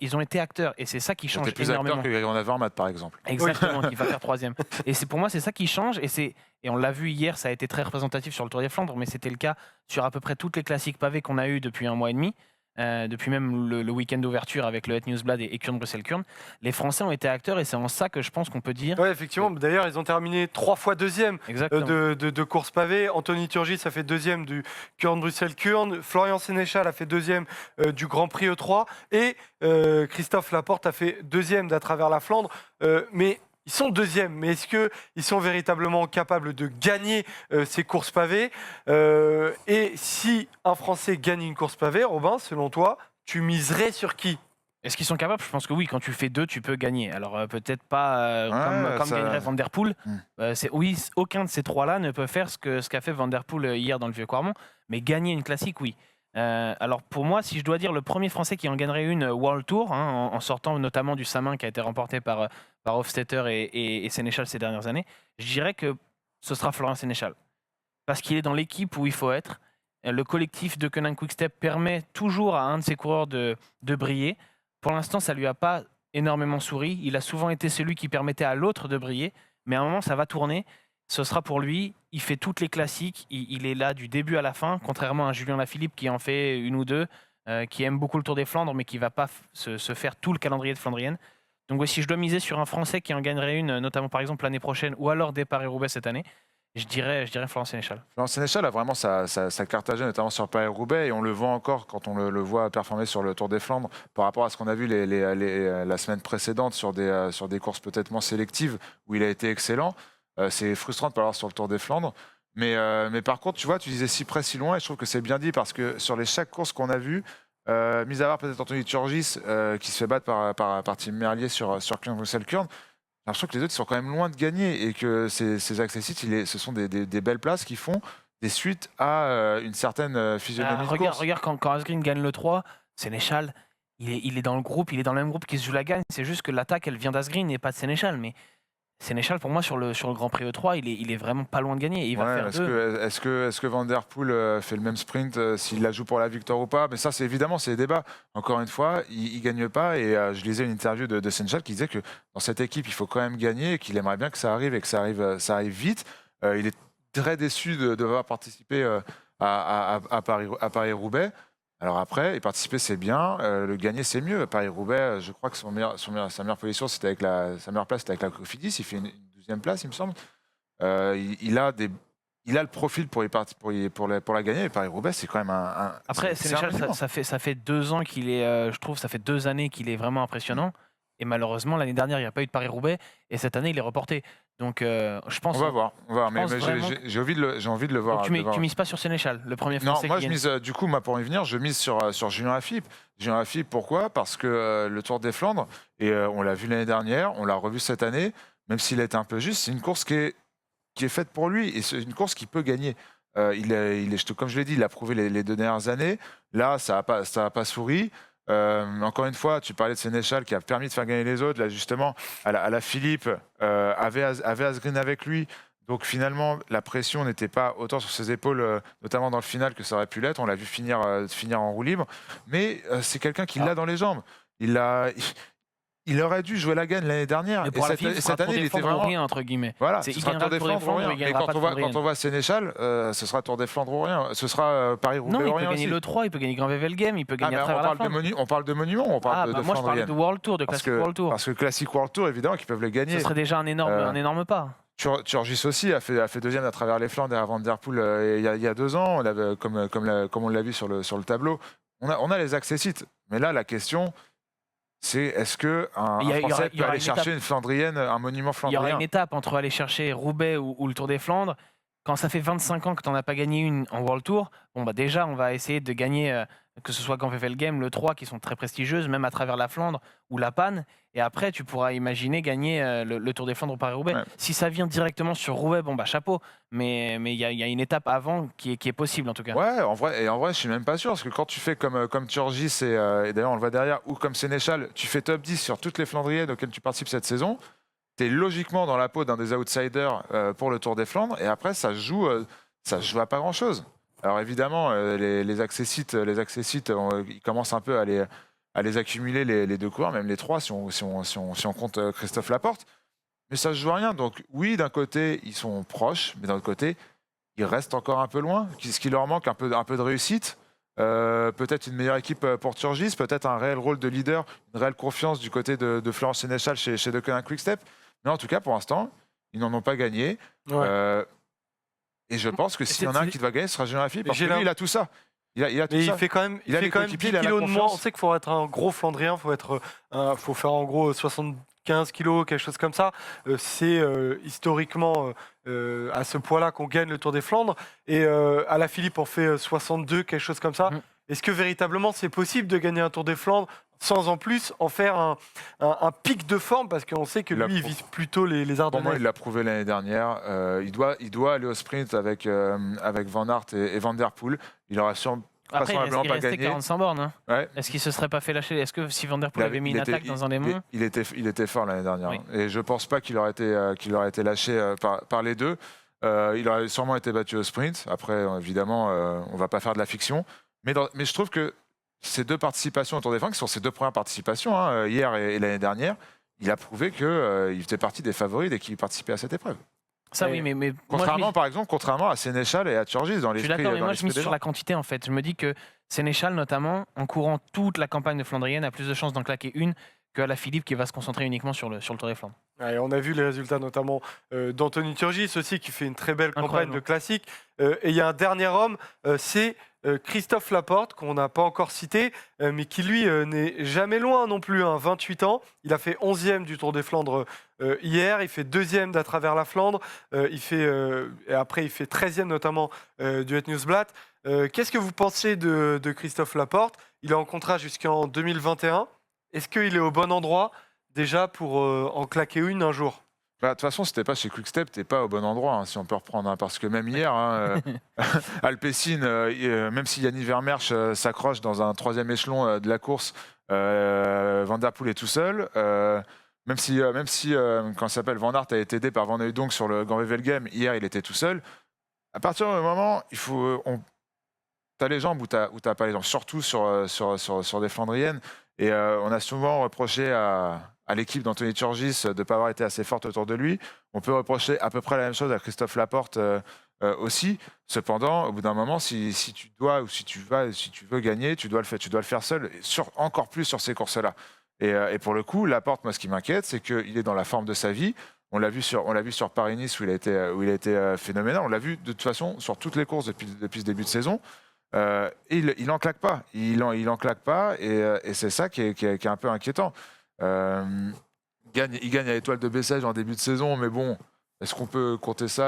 ils ont été acteurs. Et c'est ça qui change plus énormément. Acteur que Greg Van Avermaet, par exemple. Exactement, qui va faire 3e. Et pour moi, c'est ça qui change. Et on l'a vu hier, ça a été très représentatif sur le Tour des Flandres, mais c'était le cas sur à peu près toutes les classiques pavés qu'on a eu depuis 1 mois et demi. Depuis même le week-end d'ouverture avec le Het Nieuwsblad et Kuurne-Bruxelles-Kuurne, les Français ont été acteurs et c'est en ça que je pense qu'on peut dire. Oui, effectivement. D'ailleurs, ils ont terminé 3 fois 2e de course pavée. Anthony Turgis a fait 2e du Kuurne-Bruxelles-Kuurne. Florian Sénéchal a fait 2e du Grand Prix E3. Et Christophe Laporte a fait 2e d'à travers la Flandre. Mais ils sont 2e, mais est-ce qu'ils sont véritablement capables de gagner ces courses pavées et si un Français gagne une course pavée, Robin, selon toi, tu miserais sur qui? Est-ce qu'ils sont capables? Je pense que oui, quand tu fais 2, tu peux gagner. Alors peut-être pas comme gagnerait Van Der Poel. Oui, aucun de ces 3-là ne peut faire ce qu'a fait Van Der Poel hier dans le Vieux-Quarmont, mais gagner une classique, oui. Alors pour moi, si je dois dire le premier Français qui en gagnerait une World Tour, en sortant notamment du Samin qui a été remporté par Hofstetter et Sénéchal ces dernières années, je dirais que ce sera Florian Sénéchal. Parce qu'il est dans l'équipe où il faut être. Le collectif Deceuninck Quick-Step permet toujours à un de ses coureurs de briller. Pour l'instant, ça ne lui a pas énormément souri. Il a souvent été celui qui permettait à l'autre de briller. Mais à un moment, ça va tourner. Ce sera pour lui. Il fait toutes les classiques. Il est là du début à la fin, contrairement à Julien Lafilippe qui en fait une ou deux, qui aime beaucoup le Tour des Flandres, mais qui ne va pas se faire tout le calendrier de Flandrienne. Donc si je dois miser sur un Français qui en gagnerait une, notamment par exemple l'année prochaine, ou alors des Paris-Roubaix cette année, je dirais Florian Sénéchal. Florian Sénéchal a vraiment sa carte à jouer, notamment sur Paris-Roubaix, et on le voit encore quand on le voit performer sur le Tour des Flandres, par rapport à ce qu'on a vu la semaine précédente sur des courses peut-être moins sélectives, où il a été excellent. C'est frustrant de ne pas l'avoir sur le Tour des Flandres. Mais par contre, tu vois, tu disais si près, si loin, et je trouve que c'est bien dit, parce que sur chaque course qu'on a vue, mis à part peut-être Anthony Turgis qui se fait battre par Tim Merlier sur Kuurne-Bruxelles-Kuurne, j'ai l'impression que les autres sont quand même loin de gagner et que ces accessites, ce sont des belles places qui font des suites à une certaine physionomie de course. Regarde quand Asgreen gagne le 3, Sénéchal, il est dans le groupe, il est dans le même groupe qui se joue la gagne. C'est juste que l'attaque, elle vient d'Asgreen et pas de Sénéchal. Mais Sénéchal, pour moi, sur le Grand Prix E3, il est vraiment pas loin de gagner. Il va faire deux. Est-ce que Van Der Poel fait le même sprint s'il la joue pour la victoire ou pas? Mais ça, c'est évidemment, c'est des débats. Encore une fois, il gagne pas. Et je lisais une interview de Sénéchal qui disait que dans cette équipe, il faut quand même gagner et qu'il aimerait bien que ça arrive et que ça arrive vite. Il est très déçu de devoir participer à Paris-Roubaix. Alors après, y participer, c'est bien. Le gagner, c'est mieux. Paris-Roubaix, je crois que sa meilleure position, c'était sa meilleure place, c'était avec la Cofidis. Il fait une 12e place, il me semble. Il a le profil pour la gagner. Et Paris-Roubaix, c'est quand même un. Après, Sénéchal, ça fait 2 ans qu'il est. Je trouve, ça fait 2 années qu'il est vraiment impressionnant. Et malheureusement, l'année dernière, il n'y a pas eu de Paris-Roubaix. Et cette année, il est reporté. Donc, je pense. On va voir. Mais j'ai envie de le voir. Donc, tu mises pas sur Sénéchal, le premier Français? Non, moi, je mise. Du coup, pour y venir, je mise sur Julien Lafilippe. Julien Lafilippe, pourquoi? Parce que le Tour des Flandres, et on l'a vu l'année dernière, on l'a revu cette année, même s'il a été un peu juste, c'est une course qui est faite pour lui et c'est une course qu'il peut gagner. Comme je l'ai dit, il a prouvé les 2 dernières années. Là, ça n'a pas souri. Encore une fois, tu parlais de Sénéchal qui a permis de faire gagner les autres. Là, justement, Alaphilippe avait Asgreen avec lui. Donc finalement, la pression n'était pas autant sur ses épaules, notamment dans le final, que ça aurait pu l'être. On l'a vu finir en roue libre. Mais c'est quelqu'un qui l'a dans les jambes. Il aurait dû jouer la gagne l'année dernière. Et cette année, il était vraiment rien, entre guillemets. Voilà, ce sera Tour des Flandres ou rien. Mais quand on voit Sénéchal, ce sera Tour des Flandres ou rien. Ce sera Paris-Roubaix ou rien. Non, il peut gagner le 3, il peut gagner Grand Wevelgem, il peut gagner à travers la Flandre. On parle de monuments, on parle de moi, je parlais de World Tour, de Classic World Tour. Parce que Classic World Tour, évidemment, qu'ils peuvent le gagner. Ce serait déjà un énorme pas. Turgis aussi a fait 2e à travers les Flandres et à Van Der Poel il y a 2 ans, comme on l'a vu sur le tableau. On a les accessites. Mais là, la question, c'est est-ce qu'un Français peut aller chercher une Flandrienne, un monument flandrien? Il y aura une étape entre aller chercher Roubaix ou le Tour des Flandres quand ça fait 25 ans que tu n'en as pas gagné une en World Tour, bon, bah déjà, on va essayer de gagner, que ce soit Game, le 3, qui sont très prestigieuses, même à travers la Flandre ou la Panne. Et après, tu pourras imaginer gagner le Tour des Flandres ou Paris-Roubaix. Ouais. Si ça vient directement sur Roubaix, bon, bah chapeau. Mais il y a une étape avant qui est possible, en tout cas. Ouais, en vrai, je suis même pas sûr, parce que quand tu fais comme Turgis, et d'ailleurs on le voit derrière, ou comme Sénéchal, tu fais top 10 sur toutes les Flandriennes auxquelles tu participes cette saison, tu es logiquement dans la peau d'un des outsiders pour le Tour des Flandres, et après ça se joue à pas grand-chose. Alors évidemment, les accessites, ils commencent un peu à les accumuler, les deux coureurs, même les trois, si on compte Christophe Laporte, mais ça se joue à rien. Donc oui, d'un côté, ils sont proches, mais d'un autre côté, ils restent encore un peu loin. Ce qui leur manque, un peu de réussite. Peut-être une meilleure équipe pour Turgis, peut-être un réel rôle de leader, une réelle confiance du côté de Florence Sénéchal chez Deceuninck Quick-Step. Mais en tout cas, pour l'instant, ils n'en ont pas gagné. Ouais. Et je pense que s'il y en a un qui doit gagner, ce sera Julien Lafilippe, parce que lui, il a tout ça. Il a tout Mais ça. il fait quand même, Il a les 10 coéquipiers, il a la kilos de moins. confiance. On sait qu'il faut être un gros Flandrien, faut faire en gros 75 kilos, quelque chose comme ça. C'est historiquement à ce poids-là qu'on gagne le Tour des Flandres. Et Alaphilippe en fait 62, quelque chose comme ça. Est-ce que véritablement c'est possible de gagner un Tour des Flandres sans en plus en faire un pic de forme, parce qu'on sait que lui, il vise plutôt les Pour moi, Ardennaises. il l'a prouvé l'année dernière. Il doit aller au sprint avec Van Aert et Van Der Poel. Il aura sûrement Après, il pas restait gagné. 45 bornes. Hein. Ouais. Est-ce qu'il se serait pas fait lâcher? Est-ce que si Van Der Poel avait mis une attaque dans un démon? Il était fort l'année dernière. Oui. Et je pense pas qu'il aurait été lâché par les deux. Il aurait sûrement été battu au sprint. Après, évidemment, on va pas faire de la fiction. Mais je trouve que ces deux participations au Tour des Flandres, qui sont ses deux premières participations, hier et l'année dernière, il a prouvé qu'il faisait partie des favoris dès qu'il participait à cette épreuve. Ça, oui, mais Contrairement, par exemple, à Sénéchal et à Turgis dans je suis l'esprit. d'accord, mais moi je l'esprit mise des sur gens. la quantité en fait. Je me dis que Sénéchal, notamment, en courant toute la campagne de Flandrienne, a plus de chances d'en claquer une qu'Alaphilippe qui va se concentrer uniquement sur le Tour des Flandres. Ouais, on a vu les résultats notamment d'Anthony Turgis aussi, qui fait une très belle campagne Incroyable. de classique. Et il y a un dernier homme, c'est Christophe Laporte, qu'on n'a pas encore cité, mais qui lui n'est jamais loin non plus, 28 ans. Il a fait 11e du Tour des Flandres hier, il fait 2e d'à travers la Flandre, et après il fait 13e notamment du Het Nieuwsblad. Qu'est-ce que vous pensez de Christophe Laporte? Il est en contrat jusqu'en 2021. Est-ce qu'il est au bon endroit déjà pour en claquer une un jour? De toute façon, si t'es pas chez Quick-Step, t'es pas au bon endroit, si on peut reprendre. Parce que même hier, Alpecin, même si Yannick Vermeersch s'accroche dans un troisième échelon de la course, Van Der Poel est tout seul. Même si quand il s'appelle Van Aert a été aidé par Van Hooijdonk sur le Game, hier il était tout seul. À partir du moment, t'as les jambes ou t'as pas les jambes, surtout sur des Flandriennes. Et on a souvent reproché à l'équipe d'Anthony Turgis de ne pas avoir été assez forte autour de lui. On peut reprocher à peu près la même chose à Christophe Laporte aussi. Cependant, au bout d'un moment, si tu veux gagner, tu dois le faire seul, encore plus sur ces courses-là. Et pour le coup, Laporte, moi, ce qui m'inquiète, c'est qu'il est dans la forme de sa vie. On l'a vu sur Paris-Nice où il a été phénoménal. On l'a vu de toute façon sur toutes les courses depuis ce début de saison. Il n'en claque pas. Il en claque pas, et c'est ça qui est un peu inquiétant. Il gagne à l'Étoile de Bessèges en début de saison, mais bon, est-ce qu'on peut compter ça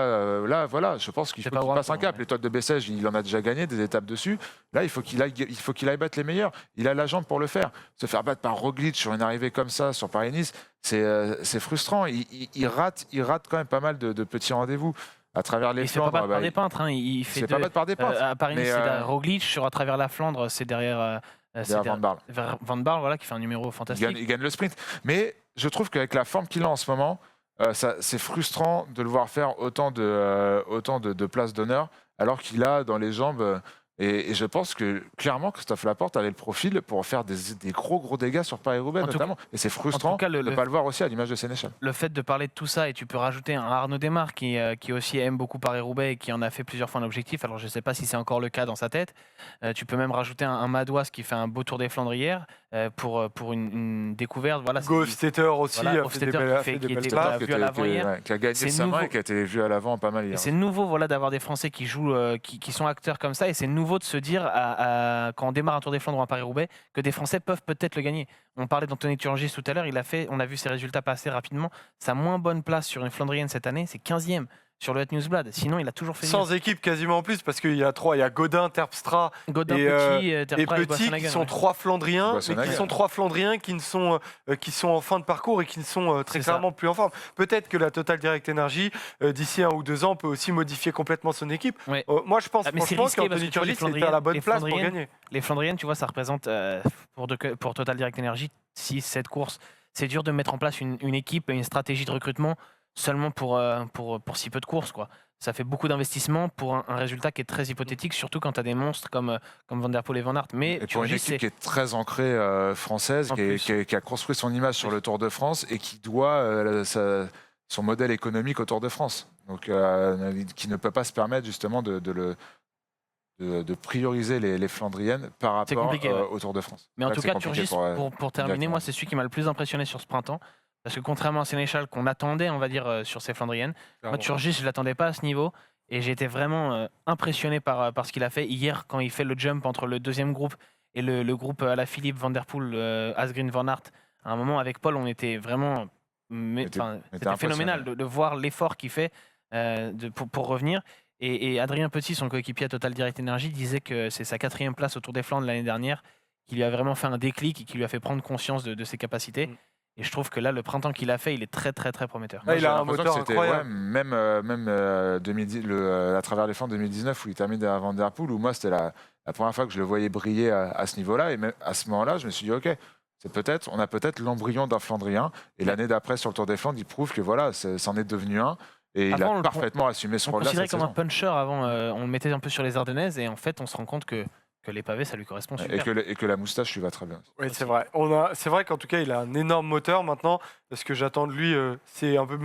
là? Voilà, je pense qu'il faut qu'il passe un cap. L'Étoile de Bessèges, il en a déjà gagné des étapes dessus. Là, il faut qu'il aille battre les meilleurs. Il a la jambe pour le faire. Se faire battre par Roglic sur une arrivée comme ça sur Paris-Nice, c'est frustrant. Il rate quand même pas mal de petits rendez-vous. À travers les Flandres, il fait pas battre par des peintres. Il fait pas battre par des peintres. À Paris, c'est Roglic. À travers la Flandre, c'est derrière Van Barle. Van Barle, voilà, qui fait un numéro fantastique. Il gagne le sprint. Mais je trouve qu'avec la forme qu'il a en ce moment, c'est frustrant de le voir faire autant de places d'honneur, alors qu'il a dans les jambes. Et je pense que clairement, Christophe Laporte avait le profil pour faire des gros dégâts sur Paris-Roubaix notamment. Et c'est frustrant de ne pas le voir aussi à l'image de Sénéchal. Le fait de parler de tout ça, et tu peux rajouter un Arnaud Démare qui aussi aime beaucoup Paris-Roubaix et qui en a fait plusieurs fois un objectif. Alors je ne sais pas si c'est encore le cas dans sa tête. Tu peux même rajouter un Madouas qui fait un beau Tour des Flandres hier pour une découverte. Voilà, Hofstetter aussi a fait des belles places. Vu à l'avant hier. Qui a gagné sa main et qui a été vu à l'avant pas mal hier. C'est nouveau d'avoir des Français qui jouent, qui sont acteurs comme ça, et c'est nouveau de se dire quand on démarre un Tour des Flandres ou un Paris-Roubaix que des Français peuvent peut-être le gagner. On parlait d'Anthony Turgis tout à l'heure, on a vu ses résultats passer rapidement. Sa moins bonne place sur une Flandrienne cette année, c'est 15e. sur le Het Nieuwsblad. Sinon, il a toujours fait sans équipe quasiment en plus, parce qu'il y a 3, il y a Godin, Terpstra Godin, et Terpstra Petit qui sont 3 Flandriens, mais qui sont 3 Flandriens qui sont en fin de parcours et qui ne sont très clairement plus en forme. Peut-être que la Total Direct Energy, d'ici 1 ou 2 ans, peut aussi modifier complètement son équipe. Ouais. Moi, je pense franchement qu'Anthony Turgis était à la bonne place pour gagner. Les Flandriennes, tu vois, ça représente pour Total Direct Energy 6-7 courses. C'est dur de mettre en place une équipe et une stratégie de recrutement seulement pour si peu de courses, quoi. Ça fait beaucoup d'investissements pour un résultat qui est très hypothétique, surtout quand tu as des monstres comme Van Der Poel et Van Aert. Mais et pour une équipe qui est très ancrée française, qui a construit son image sur le Tour de France et qui doit son modèle économique au Tour de France. Donc, qui ne peut pas se permettre justement de prioriser les Flandriennes par rapport au Tour de France. Mais en tout cas, Turgis, pour terminer, moi, c'est celui qui m'a le plus impressionné sur ce printemps. Parce que contrairement à Sénéchal, qu'on attendait, on va dire, sur ces Flandriennes, moi, Turgis, je ne l'attendais pas à ce niveau. Et j'ai été vraiment impressionné par ce qu'il a fait hier, quand il fait le jump entre le deuxième groupe et le groupe Alaphilippe, Van Der Poel, Asgreen, Van Aert. À un moment, avec Paul, on était vraiment... C'était phénoménal de voir l'effort qu'il fait pour revenir. Et Adrien Petit, son coéquipier à Total Direct Energy, disait que c'est sa 4e place au Tour des Flandres l'année dernière qui lui a vraiment fait un déclic et qui lui a fait prendre conscience de ses capacités. Et je trouve que là, le printemps qu'il a fait, il est très, très, très prometteur. Là, il a un moteur incroyable. Même à travers les Flandres 2019, où il termine à Van Der Poel, où moi, c'était la première fois que je le voyais briller à ce niveau-là. Et même à ce moment-là, je me suis dit, OK, on a peut-être l'embryon d'un Flandrien. Et l'année d'après, sur le Tour des Flandres, il prouve que voilà, c'en est devenu un. Et il a parfaitement assumé son rôle. On considérait comme un puncher avant, on le mettait un peu sur les Ardennaises. Et en fait, on se rend compte que les pavés, ça lui correspond super. Et que la moustache lui va très bien. Oui, c'est vrai. C'est vrai qu'en tout cas, il a un énorme moteur maintenant. Ce que j'attends de lui, c'est un peu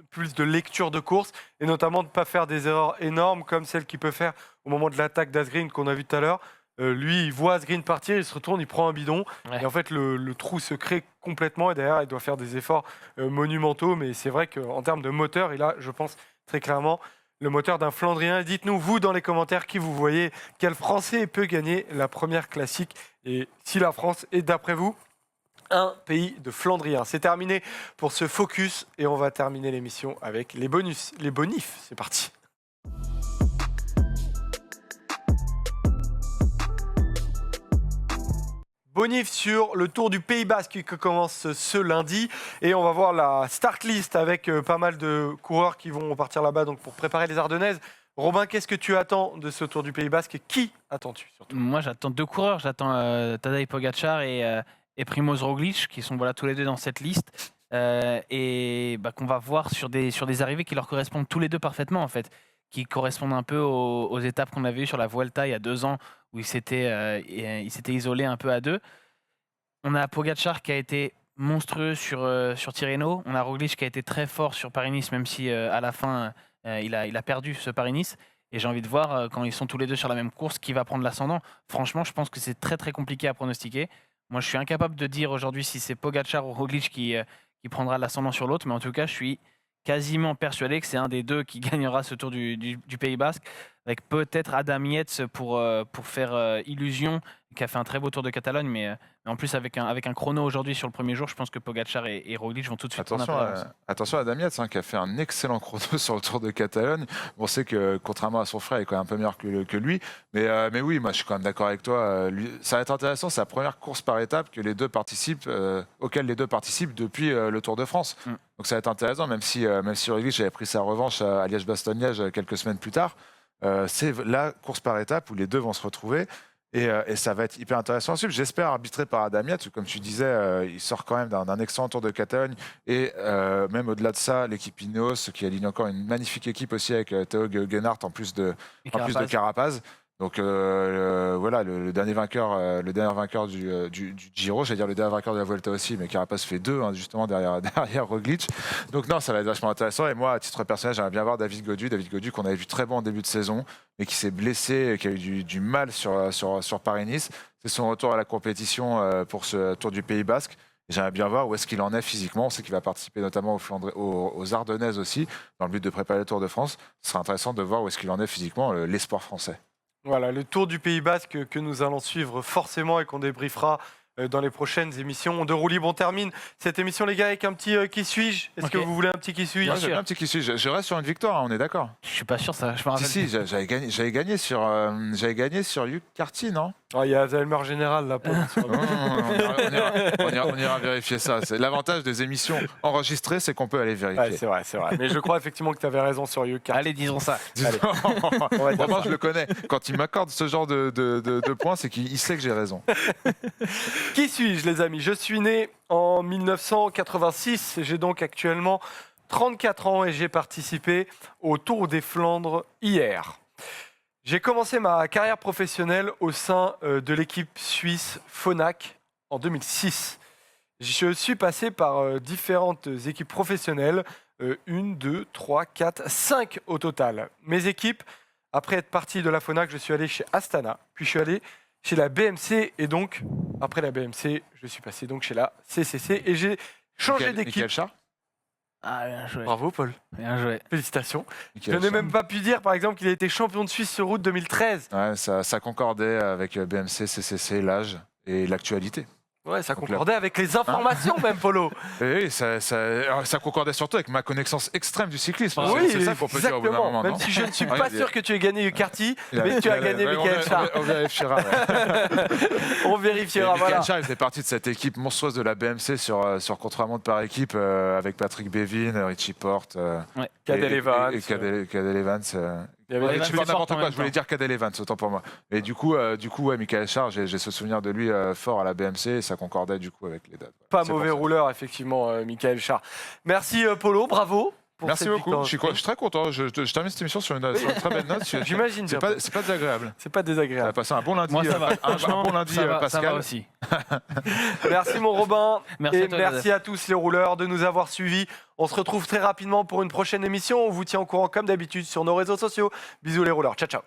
plus de lecture de course, et notamment de ne pas faire des erreurs énormes comme celles qu'il peut faire au moment de l'attaque d'Asgreen qu'on a vu tout à l'heure. Lui, il voit Asgreen partir, il se retourne, il prend un bidon. Ouais. Et en fait, le trou se crée complètement. Et derrière, il doit faire des efforts monumentaux. Mais c'est vrai qu'en termes de moteur, il a, je pense, très clairement le moteur d'un Flandrien. Dites-nous, vous, dans les commentaires, qui vous voyez, quel Français peut gagner la première classique, et si la France est, d'après vous, un pays de Flandriens. C'est terminé pour ce focus, et on va terminer l'émission avec les bonus, les bonifs. C'est parti. Bonif sur le Tour du Pays Basque qui commence ce lundi, et on va voir la start list avec pas mal de coureurs qui vont partir là-bas donc pour préparer les Ardennaises. Robin, qu'est-ce que tu attends de ce Tour du Pays Basque et qui attends-tu surtout ? Moi, j'attends 2 coureurs. J'attends Tadej Pogačar et Primož Roglič, qui sont tous les 2 dans cette liste, et qu'on va voir sur des arrivées qui leur correspondent tous les 2 parfaitement en fait, qui correspondent un peu aux étapes qu'on avait eues sur la Vuelta il y a 2 ans, où il s'était isolé un peu à 2. On a Pogačar qui a été monstrueux sur Tirreno. On a Roglič qui a été très fort sur Paris-Nice, même si à la fin, il a perdu ce Paris-Nice. Et j'ai envie de voir, quand ils sont tous les 2 sur la même course, qui va prendre l'ascendant. Franchement, je pense que c'est très très compliqué à pronostiquer. Moi, je suis incapable de dire aujourd'hui si c'est Pogačar ou Roglič qui prendra l'ascendant sur l'autre. Mais en tout cas, je suis quasiment persuadé que c'est un des 2 qui gagnera ce Tour du Pays Basque, avec peut-être Adam Yates pour faire illusion, qui a fait un très beau Tour de Catalogne, mais en plus avec un chrono aujourd'hui sur le premier jour, je pense que Pogačar et Roglič vont tout de suite prendre attention à Adam Yates, qui a fait un excellent chrono sur le Tour de Catalogne. On sait que contrairement à son frère, il est quand même un peu meilleur que lui, mais oui, moi je suis quand même d'accord avec toi. Ça va être intéressant, c'est la première course par étape que auquel les deux participent depuis le Tour de France. Donc ça va être intéressant, même si Roglič avait pris sa revanche à Liège-Bastogne-Liège quelques semaines plus tard. C'est la course par étape où les 2 vont se retrouver, et ça va être hyper intéressant à suivre. J'espère arbitré par Adam Yates, comme tu disais, il sort quand même d'un excellent Tour de Catalogne, et même au-delà de ça, l'équipe Ineos qui aligne encore une magnifique équipe aussi avec Tao Gegenhardt en plus de Carapaz. Donc voilà, le dernier vainqueur du Giro, j'allais dire le dernier vainqueur de la Vuelta aussi, mais Carapaz fait 2 justement derrière Roglič. Donc non, ça va être vachement intéressant. Et moi, à titre personnel, j'aimerais bien voir David Gaudu qu'on avait vu très bon en début de saison, mais qui s'est blessé et qui a eu du mal sur Paris-Nice. C'est son retour à la compétition pour ce Tour du Pays Basque. J'aimerais bien voir où est-ce qu'il en est physiquement. On sait qu'il va participer notamment aux Ardennaises aussi, dans le but de préparer le Tour de France. Ce sera intéressant de voir où est-ce qu'il en est physiquement, l'espoir français. Voilà, le Tour du Pays Basque que nous allons suivre forcément et qu'on débriefera dans les prochaines émissions de Roue Libre. On termine cette émission, les gars, avec un petit qui suis-je. Est-ce que vous voulez un petit qui suis-je? Moi, j'ai un petit qui suis-je. Je reste sur une victoire, on est d'accord? Je suis pas sûr, ça. Je me rappelle. Si, j'avais gagné sur Hugh Carty, non? Il y a Alzheimer général là. On ira vérifier ça. C'est l'avantage des émissions enregistrées, c'est qu'on peut aller vérifier. Ouais, c'est vrai. Mais je crois effectivement que tu avais raison sur Hugh Carty. Allez, disons ça. Moi, je le connais. Quand il m'accorde ce genre de points, c'est qu'il sait que j'ai raison. Qui suis-je, les amis? Je suis né en 1986. J'ai donc actuellement 34 ans et j'ai participé au Tour des Flandres hier. J'ai commencé ma carrière professionnelle au sein de l'équipe suisse Phonak en 2006. Je suis passé par différentes équipes professionnelles, 1, 2, 3, 4, 5 au total. Mes équipes, après être parti de la Phonak, je suis allé chez Astana, puis je suis allé chez la BMC, et donc, après la BMC, je suis passé donc chez la CCC, et j'ai changé d'équipe. Michael Char. Ah, bien joué. Bravo, Paul. Bien joué. Félicitations. Je n'ai même pas pu dire, par exemple, qu'il a été champion de Suisse sur route 2013. Ouais, ça concordait avec BMC, CCC, l'âge et l'actualité. Ouais, ça concordait avec les informations même, Polo. Et oui, ça concordait surtout avec ma connaissance extrême du cyclisme. Oui, c'est ça qu'on peut dire au bout d'un moment. Même non si je ne suis pas sûr que tu aies gagné Carty, Il a- mais tu as il a- gagné ouais, Michael Char. On vérifiera. Ouais. On vérifiera, Michael voilà. Char, il fait partie de cette équipe monstrueuse de la BMC sur contre-la-montre par équipe avec Patrick Bevin, Richie Porte, Cadel Evans. et Cadel Evans. Il y avait Evans, Je sais pas c'est n'importe fort en quoi, même je voulais temps. dire Cadel Evans, autant pour moi. Mais du coup, ouais, Michael Char, j'ai ce souvenir de lui fort à la BMC et ça concordait du coup avec les dates. Pas C'est pour mauvais ça. rouleur, effectivement, Michael Char. Merci, Polo, bravo. Pour Merci cette beaucoup. victoire. Je suis très content. Je termine cette émission sur une très belle note. J'imagine C'est bien. pas désagréable. C'est pas Ça a désagréable. passé un bon lundi. Moi, ça va. Un Franchement, bon lundi, ça va Pascal. aussi. Merci, mon Robin. Merci Et à toi, merci à tous les rouleurs de nous avoir suivis. On se retrouve très rapidement pour une prochaine émission. On vous tient au courant comme d'habitude sur nos réseaux sociaux. Bisous les rouleurs. Ciao, ciao.